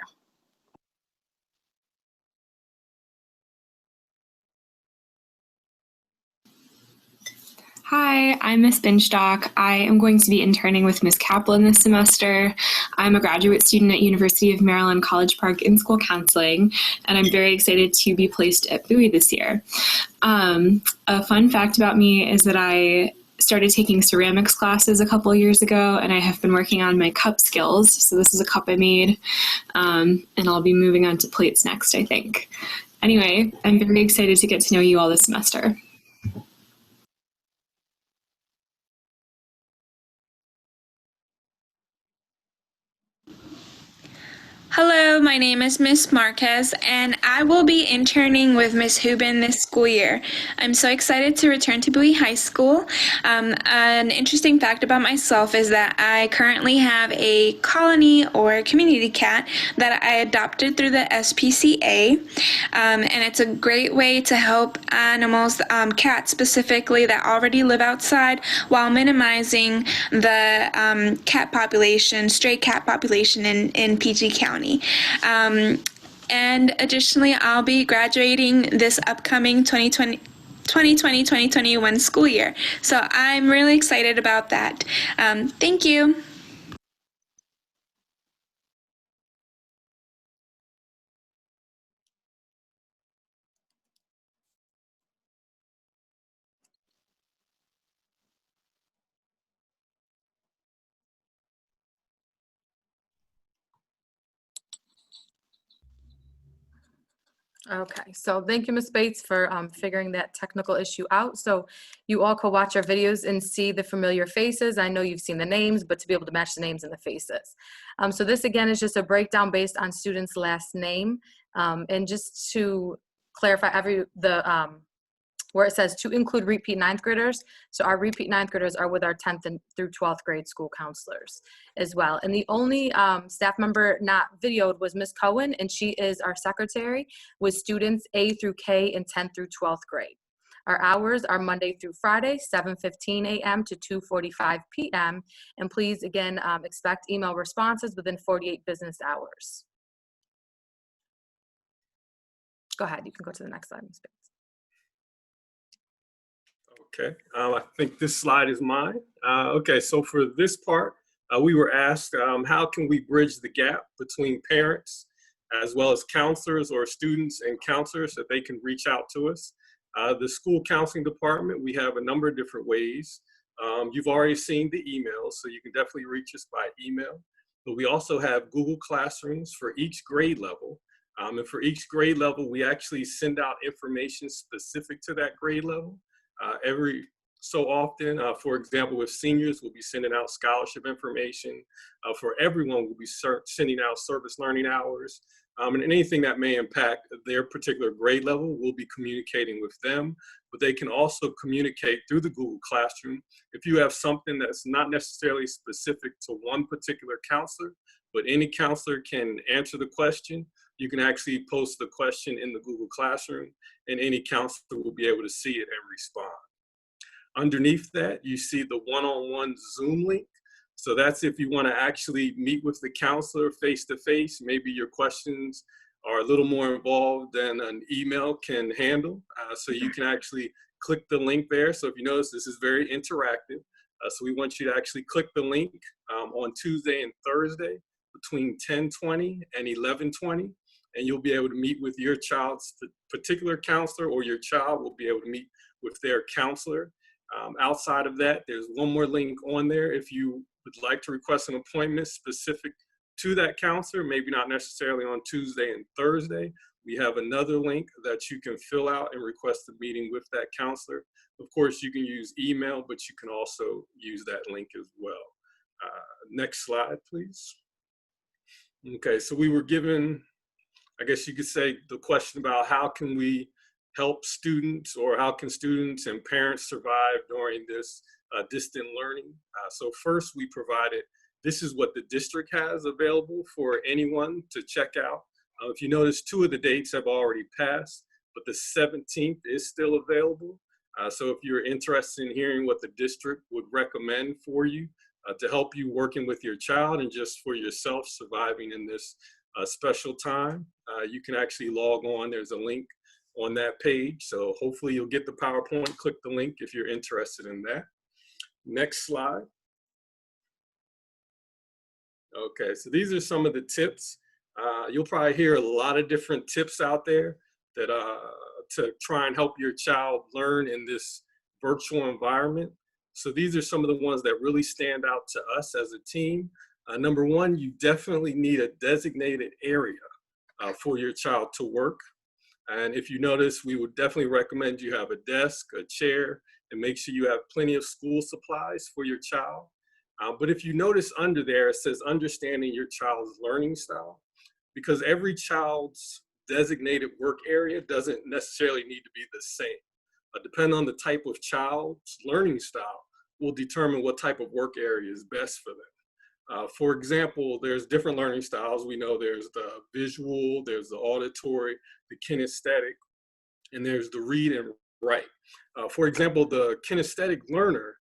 Hi, I'm Miss Binstock. I am going to be interning with Miss Kaplan this semester. I'm a graduate student at University of Maryland College Park in school counseling, and I'm very excited to be placed at Bowie this year. A fun fact about me is that I started taking ceramics classes a couple of years ago, and I have been working on my cup skills. So this is a cup I made, and I'll be moving on to plates next, I think. Anyway, I'm very excited to get to know you all this semester. Hello, my name is Miss Marquez, and I will be interning with Miss Hubin this school year. I'm so excited to return to Bowie High School. An interesting fact about myself is that I currently have a colony or community cat that I adopted through the SPCA, and it's a great way to help animals, cats specifically, that already live outside while minimizing the cat population, stray cat population in PG County. And additionally, I'll be graduating this upcoming 2020-2021 school year. So I'm really excited about that. Thank you. Okay, so thank you, Ms. Bates, for figuring that technical issue out. So you all could watch our videos and see the familiar faces. I know you've seen the names, but to be able to match the names and the faces. So this, again, is just a breakdown based on students' last name. And just to clarify, where it says to include repeat ninth graders. So our repeat ninth graders are with our 10th through 12th grade school counselors as well. And the only staff member not videoed was Ms. Cohen, and she is our secretary with students A through K in 10th through 12th grade. Our hours are Monday through Friday, 7:15 a.m. to 2:45 p.m. And please, again, expect email responses within 48 business hours. Go ahead, you can go to the next slide, Ms. Bates. Okay, I think this slide is mine. Okay, so for this part, we were asked how can we bridge the gap between parents as well as counselors or students and counselors so they can reach out to us. The school counseling department, we have a number of different ways. You've already seen the emails, so you can definitely reach us by email. But we also have Google Classrooms for each grade level. And for each grade level, we actually send out information specific to that grade level. Every so often, for example, with seniors, we'll be sending out scholarship information. For everyone, we'll be sending out service learning hours. And anything that may impact their particular grade level, we'll be communicating with them. But they can also communicate through the Google Classroom. If you have something that's not necessarily specific to one particular counselor, but any counselor can answer the question, you can actually post the question in the Google Classroom, and any counselor will be able to see it and respond. Underneath that, you see the one-on-one Zoom link. So that's if you want to actually meet with the counselor face-to-face. Maybe your questions are a little more involved than an email can handle. So you can actually click the link there. So if you notice, this is very interactive. So we want you to actually click the link on Tuesday and Thursday between 10:20 and 11:20. And you'll be able to meet with your child's particular counselor, or your child will be able to meet with their counselor. Outside of that, there's one more link on there. If you would like to request an appointment specific to that counselor, maybe not necessarily on Tuesday and Thursday, we have another link that you can fill out and request a meeting with that counselor. Of course, you can use email, but you can also use that link as well. Next slide, please. Okay, so we were given, I guess you could say, the question about how can we help students, or how can students and parents survive during this distant learning. So first we provided, this is what the district has available for anyone to check out. If you notice, 2 of the dates have already passed, but the 17th is still available. So if you're interested in hearing what the district would recommend for you, to help you working with your child and just for yourself surviving in this special time. You can actually log on. There's a link on that page. So hopefully you'll get the PowerPoint, click the link if you're interested in that. Next slide. Okay, so these are some of the tips. You'll probably hear a lot of different tips out there that to try and help your child learn in this virtual environment. So these are some of the ones that really stand out to us as a team. Number one, you definitely need a designated area for your child to work. And if you notice, we would definitely recommend you have a desk, a chair, and make sure you have plenty of school supplies for your child. But if you notice under there, it says understanding your child's learning style, because every child's designated work area doesn't necessarily need to be the same. Depending on the type of child's learning style will determine what type of work area is best for them. For example, there's different learning styles. We know there's the visual, there's the auditory, the kinesthetic, and there's the read and write. For example, the kinesthetic learner,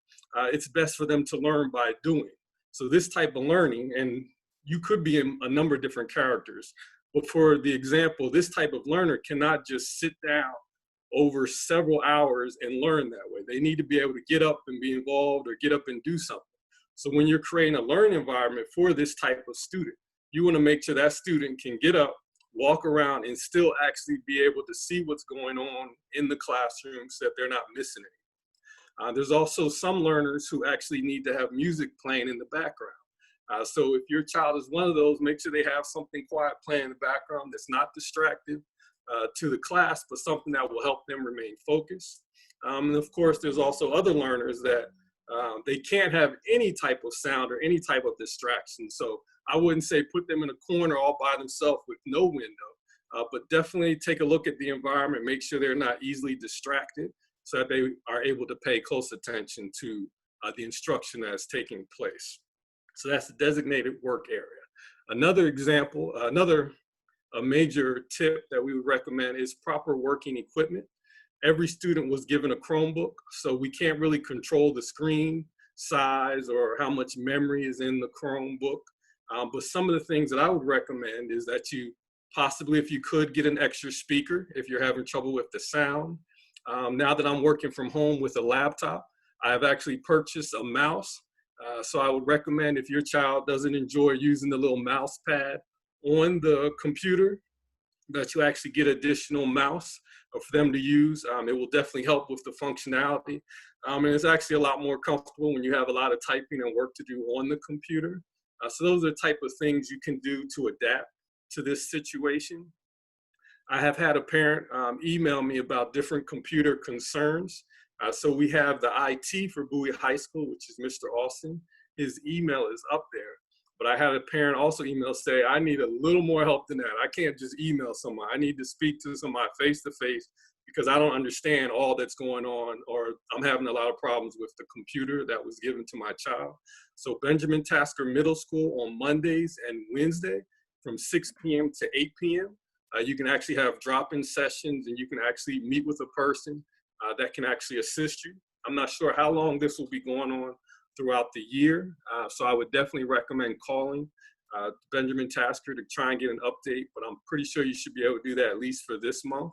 it's best for them to learn by doing. So this type of learning, and you could be in a number of different characters, but for the example, this type of learner cannot just sit down over several hours and learn that way. They need to be able to get up and be involved or get up and do something. So when you're creating a learning environment for this type of student, you want to make sure that student can get up, walk around, and still actually be able to see what's going on in the classroom so that they're not missing anything. There's also some learners who actually need to have music playing in the background. So if your child is one of those, make sure they have something quiet playing in the background that's not distractive to the class, but something that will help them remain focused. And of course, there's also other learners that they can't have any type of sound or any type of distraction. So I wouldn't say put them in a corner all by themselves with no window, but definitely take a look at the environment, make sure they're not easily distracted so that they are able to pay close attention to the instruction that's taking place. So that's the designated work area. Another example, a major tip that we would recommend is proper working equipment. Every student was given a Chromebook, so we can't really control the screen size or how much memory is in the Chromebook. But some of the things that I would recommend is that you possibly, if you could, get an extra speaker if you're having trouble with the sound. Now that I'm working from home with a laptop, I've actually purchased a mouse. So I would recommend if your child doesn't enjoy using the little mouse pad on the computer, that you actually get additional mouse for them to use. It will definitely help with the functionality. And it's actually a lot more comfortable when you have a lot of typing and work to do on the computer. So those are the type of things you can do to adapt to this situation. I have had a parent email me about different computer concerns. So we have the IT for Bowie High School, which is Mr. Austin. His email is up there. But I had a parent also email say, I need a little more help than that. I can't just email someone. I need to speak to somebody face-to-face because I don't understand all that's going on, or I'm having a lot of problems with the computer that was given to my child. So Benjamin Tasker Middle School on Mondays and Wednesday from 6 p.m. to 8 p.m. You can actually have drop-in sessions and you can actually meet with a person that can actually assist you. I'm not sure how long this will be going on throughout the year. So I would definitely recommend calling Benjamin Tasker to try and get an update, but I'm pretty sure you should be able to do that at least for this month.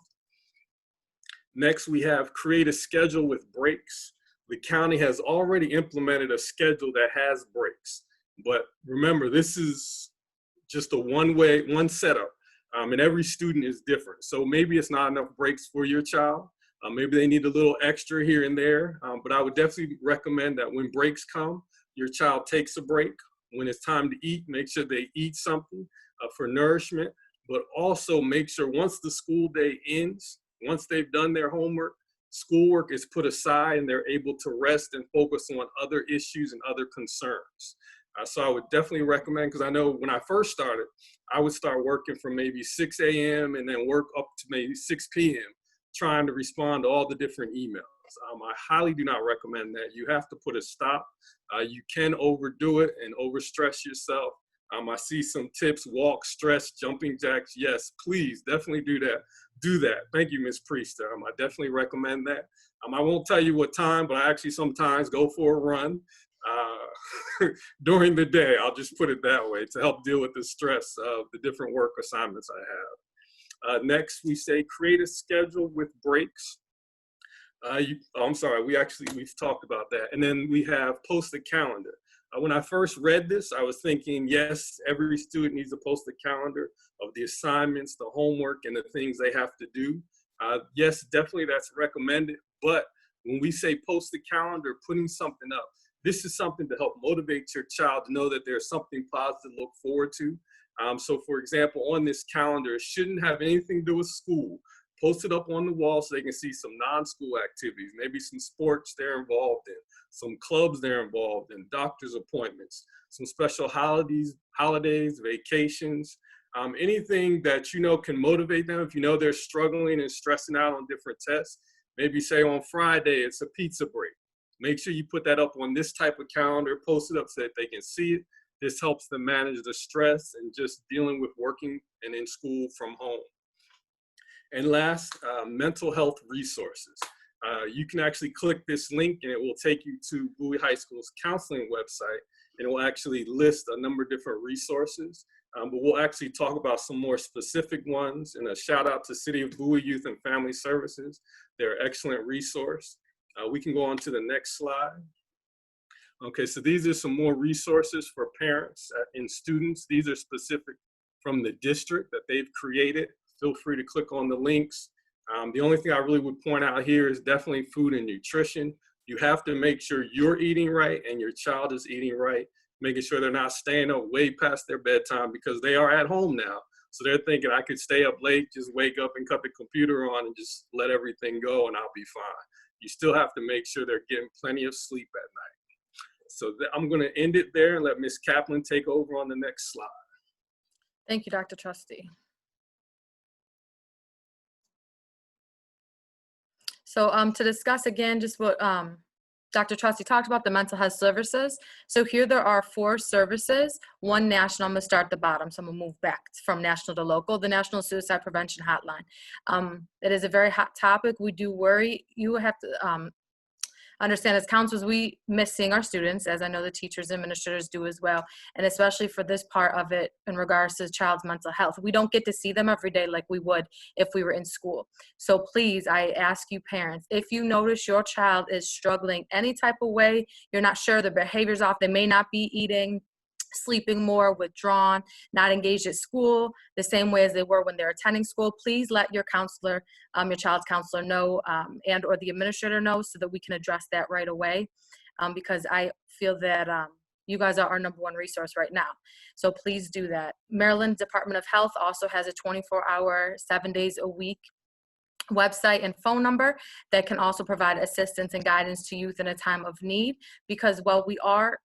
Next, we have create a schedule with breaks. The county has already implemented a schedule that has breaks, but remember, this is just a one setup, and every student is different. So maybe it's not enough breaks for your child. Maybe they need a little extra here and there, but I would definitely recommend that when breaks come, your child takes a break. When it's time to eat, make sure they eat something for nourishment, but also make sure once the school day ends, once they've done their homework, schoolwork is put aside and they're able to rest and focus on other issues and other concerns. So I would definitely recommend, because I know when I first started, I would start working from maybe 6 a.m. and then work up to maybe 6 p.m. trying to respond to all the different emails. I highly do not recommend that. You have to put a stop. You can overdo it and overstress yourself. I see some tips, walk, stretch, jumping jacks. Yes, please, definitely do that. Do that. Thank you, Ms. Priest. I definitely recommend that. I won't tell you what time, but I actually sometimes go for a run. during the day. I'll just put it that way to help deal with the stress of the different work assignments I have. Next, we say create a schedule with breaks. I'm sorry, we've talked about that. And then we have post a calendar. When I first read this, I was thinking, yes, every student needs to post a calendar of the assignments, the homework, and the things they have to do. Yes, definitely that's recommended. But when we say post a calendar, putting something up, this is something to help motivate your child to know that there's something positive to look forward to. So for example, on this calendar, it shouldn't have anything to do with school. Post it up on the wall so they can see some non-school activities, maybe some sports they're involved in, some clubs they're involved in, doctor's appointments, some special holidays, vacations, anything that you know can motivate them. If you know they're struggling and stressing out on different tests, maybe say on Friday it's a pizza break. Make sure you put that up on this type of calendar, post it up so that they can see it. This helps them manage the stress and just dealing with working and in school from home. And last, mental health resources. You can actually click this link and it will take you to Bowie High School's counseling website, and it will actually list a number of different resources. But we'll actually talk about some more specific ones, and a shout out to City of Bowie Youth and Family Services. They're an excellent resource. We can go on to the next slide. Okay, so these are some more resources for parents and students. These are specific from the district that they've created. Feel free to click on the links. The only thing I really would point out here is definitely food and nutrition. You have to make sure you're eating right and your child is eating right, making sure they're not staying up way past their bedtime because they are at home now. So they're thinking I could stay up late, just wake up and cut the computer on and just let everything go and I'll be fine. You still have to make sure they're getting plenty of sleep at night. So I'm going to end it there and let Ms. Kaplan take over on the next slide. Thank you, Dr. Trusty. So to discuss again just what Dr. Trusty talked about, the mental health services. So here there are 4 services, one national. I'm gonna start at the bottom, so I'm gonna move back from national to local, the National Suicide Prevention Hotline. It is a very hot topic. We do worry. You have to understand as counselors, we miss seeing our students, as I know the teachers and administrators do as well, and especially for this part of it in regards to child's mental health. We don't get to see them every day like we would if we were in school. So please, I ask you parents, if you notice your child is struggling any type of way, you're not sure their behavior's off, they may not be eating, sleeping more, withdrawn, not engaged at school the same way as they were when they're attending school, please let your counselor, your child's counselor know and or the administrator know so that we can address that right away because I feel that you guys are our #1 resource right now. So please do that. Maryland Department of Health also has a 24-hour, 7 days a week website and phone number that can also provide assistance and guidance to youth in a time of need because while we are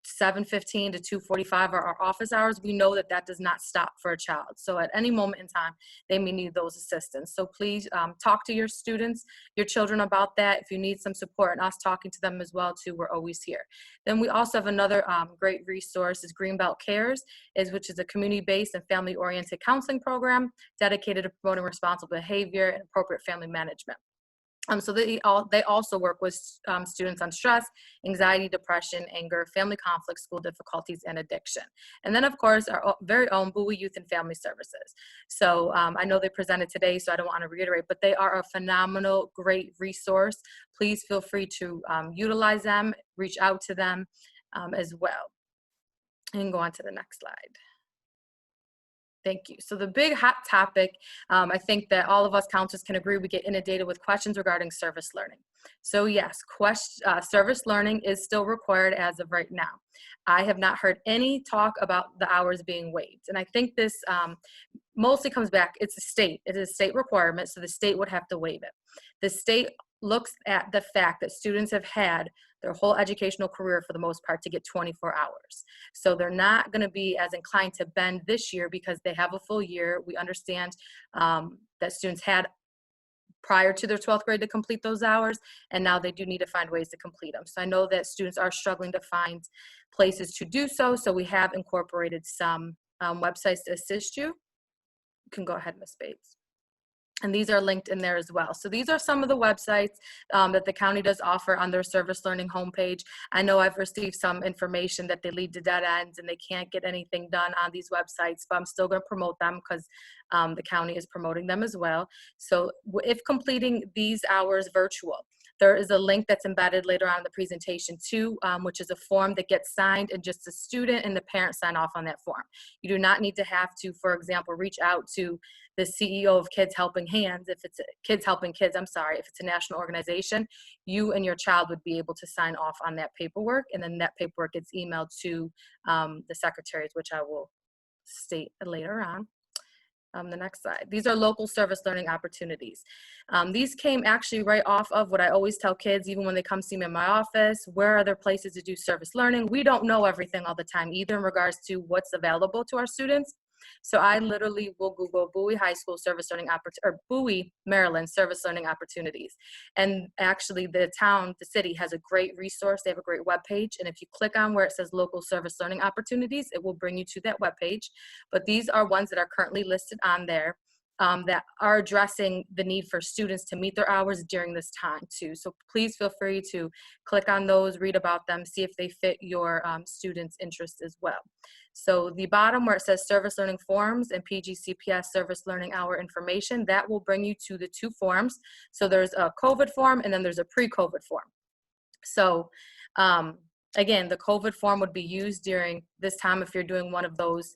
7:15 to 2:45 are our office hours, we know that that does not stop for a child. So at any moment in time, they may need those assistance. So please talk to your students, your children about that. If you need some support and us talking to them as well too, we're always here. Then we also have another great resource is Greenbelt Cares, which is a community-based and family-oriented counseling program dedicated to promoting responsible behavior and appropriate family management. So they also work with students on stress, anxiety, depression, anger, family conflict, school difficulties, and addiction. And then, of course, our very own Bowie Youth and Family Services. So I know they presented today, so I don't want to reiterate, but they are a phenomenal, great resource. Please feel free to utilize them, reach out to them as well. And go on to the next slide. Thank you. So the big hot topic, I think that all of us counselors can agree, we get inundated with questions regarding service learning. So yes, service learning is still required as of right now. I have not heard any talk about the hours being waived. And I think this mostly comes back, it is a state requirement, so the state would have to waive it. The state looks at the fact that students have had their whole educational career for the most part to get 24 hours. So they're not going to be as inclined to bend this year because they have a full year. We understand that students had prior to their 12th grade to complete those hours, and now they do need to find ways to complete them. So I know that students are struggling to find places to do so, so we have incorporated some websites to assist you. You can go ahead, Ms. Bates. And these are linked in there as well. So these are some of the websites that the county does offer on their Service Learning homepage. I know I've received some information that they lead to dead ends and they can't get anything done on these websites, but I'm still going to promote them because the county is promoting them as well. So if completing these hours virtual, there is a link that's embedded later on in the presentation too, which is a form that gets signed and just the student and the parent sign off on that form. You do not need to have to, for example, reach out to the CEO of Kids Helping Hands, if it's Kids Helping Kids, I'm sorry, if it's a national organization, you and your child would be able to sign off on that paperwork, and then that paperwork gets emailed to the secretaries, which I will state later on. The next slide. These are local service learning opportunities. These came actually right off of what I always tell kids, even when they come see me in my office, where are there places to do service learning? We don't know everything all the time either in regards to what's available to our students. So I literally will Google Bowie High School Service Learning or Bowie, Maryland Service Learning Opportunities. And actually the town, the city has a great resource. They have a great webpage. And if you click on where it says local service learning opportunities, it will bring you to that webpage. But these are ones that are currently listed on there that are addressing the need for students to meet their hours during this time too. So please feel free to click on those, read about them, see if they fit your students' interest as well. So the bottom where it says service learning forms and PGCPS service learning hour information, that will bring you to the two forms. So there's a COVID form and then there's a pre-COVID form. So again, the COVID form would be used during this time if you're doing one of those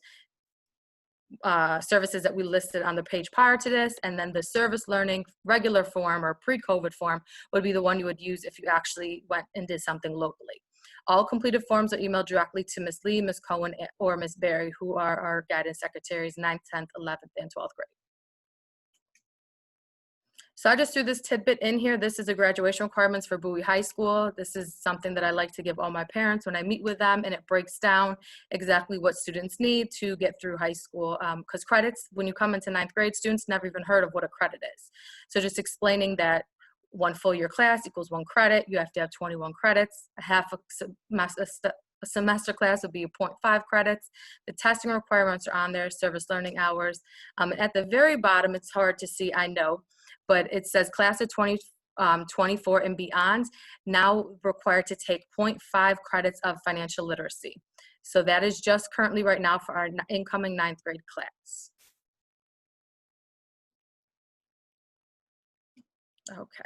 services that we listed on the page prior to this, and then the service learning regular form or pre-COVID form would be the one you would use if you actually went and did something locally. All completed forms are emailed directly to Ms. Lee, Ms. Cohen, or Ms. Berry, who are our guidance secretaries, 9th, 10th, 11th, and 12th grade. So I just threw this tidbit in here. This is the graduation requirements for Bowie High School. This is something that I like to give all my parents when I meet with them, and it breaks down exactly what students need to get through high school. Because credits, when you come into 9th grade, students never even heard of what a credit is. So just explaining that one full year class equals 1 credit. You have to have 21 credits. A half a semester class would be 0.5 credits. The testing requirements are on there, service learning hours. At the very bottom, it's hard to see, I know, but it says class of 2024 and beyond, now required to take 0.5 credits of financial literacy. So that is just currently right now for our incoming 9th grade class. Okay.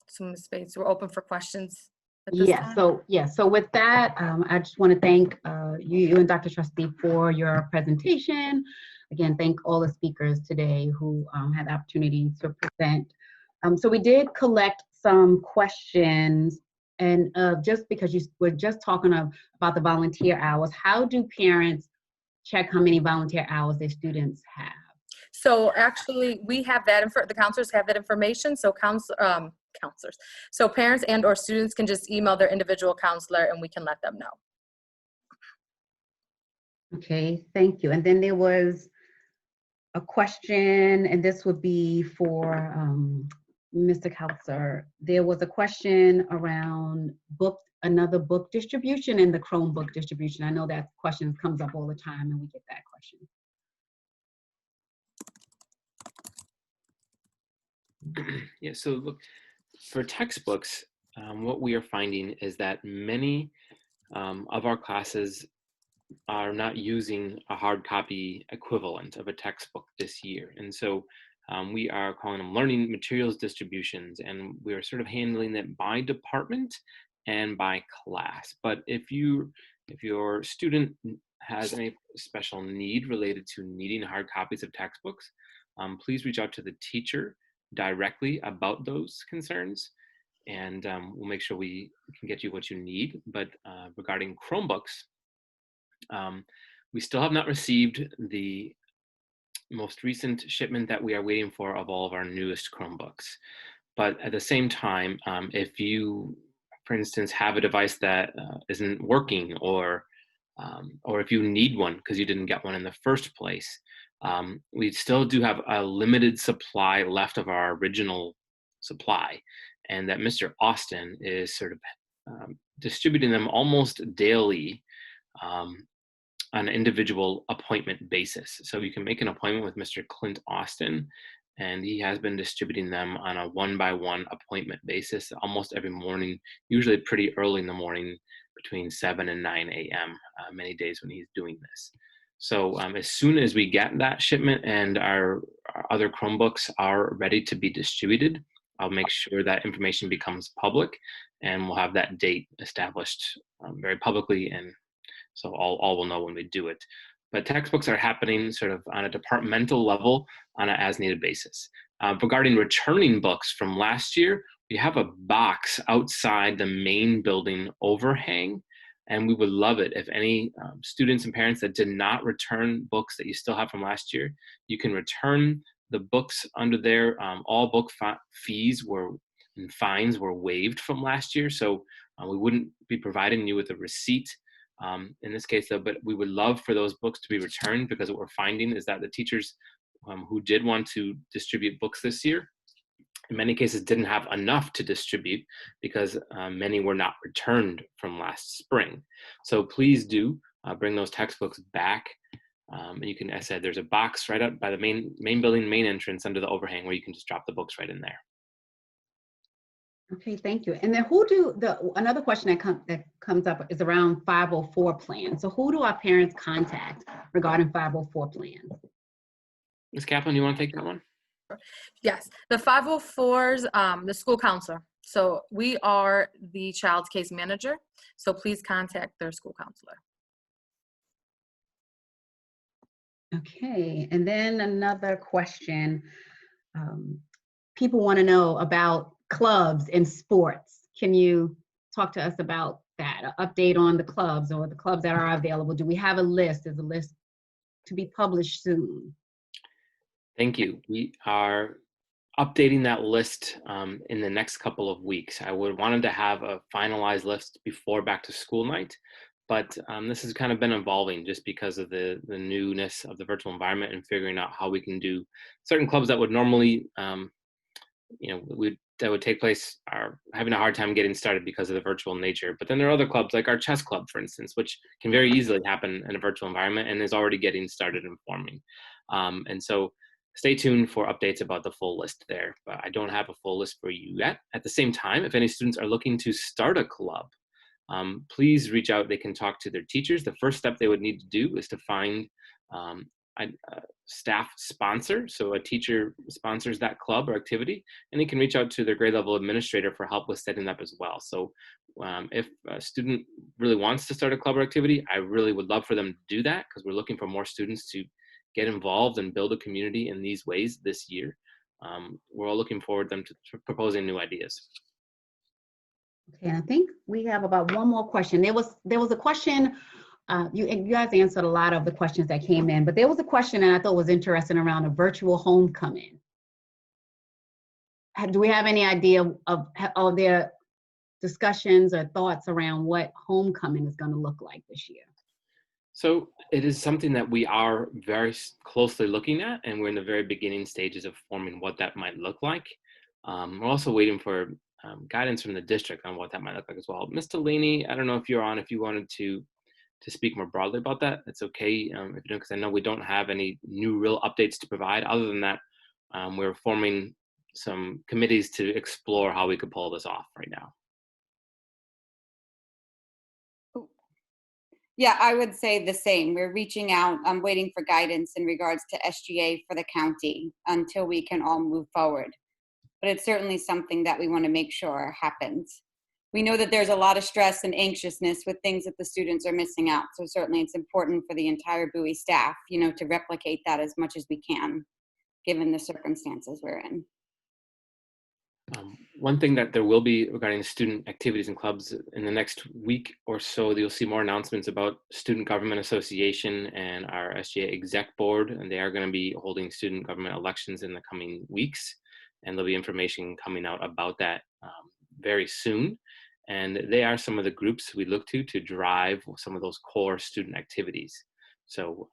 So Ms. Bates, we're open for questions at this time. So with that, I just want to thank you and Dr. Trustee for your presentation. Again, thank all the speakers today who had the opportunity to present. So we did collect some questions, and just because you were just talking about the volunteer hours, how do parents check how many volunteer hours their students have? So actually, we have that, the counselors have that information, so counselors. So parents and or students can just email their individual counselor and we can let them know. Okay, thank you. And then there was a question, and this would be for Mr. Counselor. There was a question around another book distribution and the Chromebook distribution. I know that question comes up all the time and we get that question. Yeah, so look, for textbooks, what we are finding is that many of our classes are not using a hard copy equivalent of a textbook this year. And so we are calling them learning materials distributions, and we are sort of handling it by department and by class. But if your student has any special need related to needing hard copies of textbooks, please reach out to the teacher directly about those concerns, and we'll make sure we can get you what you need. But regarding Chromebooks, we still have not received the most recent shipment that we are waiting for of all of our newest Chromebooks. But at the same time, if you, for instance, have a device that isn't working, or if you need one because you didn't get one in the first place, we still do have a limited supply left of our original supply, and that Mr. Austin is sort of distributing them almost daily on an individual appointment basis. So you can make an appointment with Mr. Clint Austin, and he has been distributing them on a one-by-one appointment basis almost every morning, usually pretty early in the morning between 7 and 9 a.m. Many days when he's doing this. So as soon as we get that shipment and our other Chromebooks are ready to be distributed, I'll make sure that information becomes public, and we'll have that date established very publicly, and so all will know when we do it. But textbooks are happening sort of on a departmental level on an as-needed basis. Regarding returning books from last year, we have a box outside the main building overhang, and we would love it if any students and parents that did not return books that you still have from last year, you can return the books under there. All book fees and fines were waived from last year, so we wouldn't be providing you with a receipt in this case, though, but we would love for those books to be returned, because what we're finding is that the teachers who did want to distribute books this year, in many cases didn't have enough to distribute because many were not returned from last spring. So please do bring those textbooks back. And you can, as I said, there's a box right up by the main building, main entrance under the overhang, where you can just drop the books right in there. Okay, thank you. And then another question that comes up is around 504 plans. So who do our parents contact regarding 504 plans? Ms. Kaplan, you want to take that one? Yes, the 504s, the school counselor. So we are the child's case manager. So please contact their school counselor. Okay, and then another question. People want to know about clubs and sports. Can you talk to us about that? An update on the clubs or the clubs that are available? Do we have a list? Is a list to be published soon? Thank you. We are updating that list in the next couple of weeks. I would wanted to have a finalized list before back to school night, but this has kind of been evolving just because of the newness of the virtual environment and figuring out how we can do certain clubs that would normally, that would take place are having a hard time getting started because of the virtual nature. But then there are other clubs like our chess club, for instance, which can very easily happen in a virtual environment and is already getting started and forming. And so stay tuned for updates about the full list there, but I don't have a full list for you yet. At the same time, if any students are looking to start a club, please reach out. They can talk to their teachers. The first step they would need to do is to find a staff sponsor. So a teacher sponsors that club or activity, and they can reach out to their grade level administrator for help with setting up as well. So if a student really wants to start a club or activity, I really would love for them to do that, because we're looking for more students to get involved and build a community in these ways this year. We're all looking forward to them to proposing new ideas. Okay, and I think we have about one more question. There was a question, you guys answered a lot of the questions that came in, but there was a question that I thought was interesting around a virtual homecoming. Do we have any idea of their discussions or thoughts around what homecoming is going to look like this year? So it is something that we are very closely looking at, and we're in the very beginning stages of forming what that might look like. We're also waiting for guidance from the district on what that might look like as well. Ms. Delaney, I don't know if you're on, if you wanted to speak more broadly about that, it's okay if you don't, because I know we don't have any new real updates to provide. Other than that, we're forming some committees to explore how we could pull this off right now. Yeah, I would say the same. We're reaching out. I'm waiting for guidance in regards to SGA for the county until we can all move forward. But it's certainly something that we want to make sure happens. We know that there's a lot of stress and anxiousness with things that the students are missing out. So certainly it's important for the entire Bowie staff, to replicate that as much as we can, given the circumstances we're in. One thing that there will be regarding student activities and clubs in the next week or so, you'll see more announcements about Student Government Association and our SGA Exec Board, and they are going to be holding student government elections in the coming weeks, and there'll be information coming out about that very soon. And they are some of the groups we look to drive some of those core student activities. So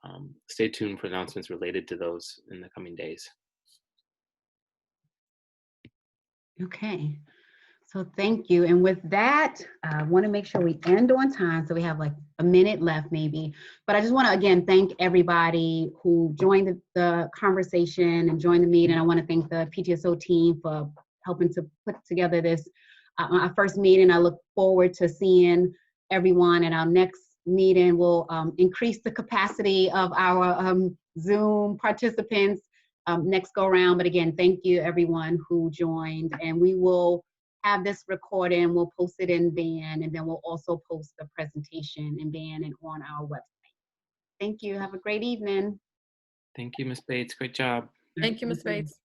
stay tuned for announcements related to those in the coming days. Okay, So thank you. And with that, I want to make sure we end on time. So we have like a minute left maybe. But I just want to, again, thank everybody who joined the conversation and joined the meeting. I want to thank the PTSO team for helping to put together this, our first meeting. I look forward to seeing everyone at our next meeting. We'll increase the capacity of our Zoom participants next go around. But again, thank you everyone who joined, and we will have this recording. We'll post it in BAN, and then we'll also post the presentation in BAN and on our website. Thank you. Have a great evening. Thank you, Ms. Bates. Great job. Thank you, Ms. Bates.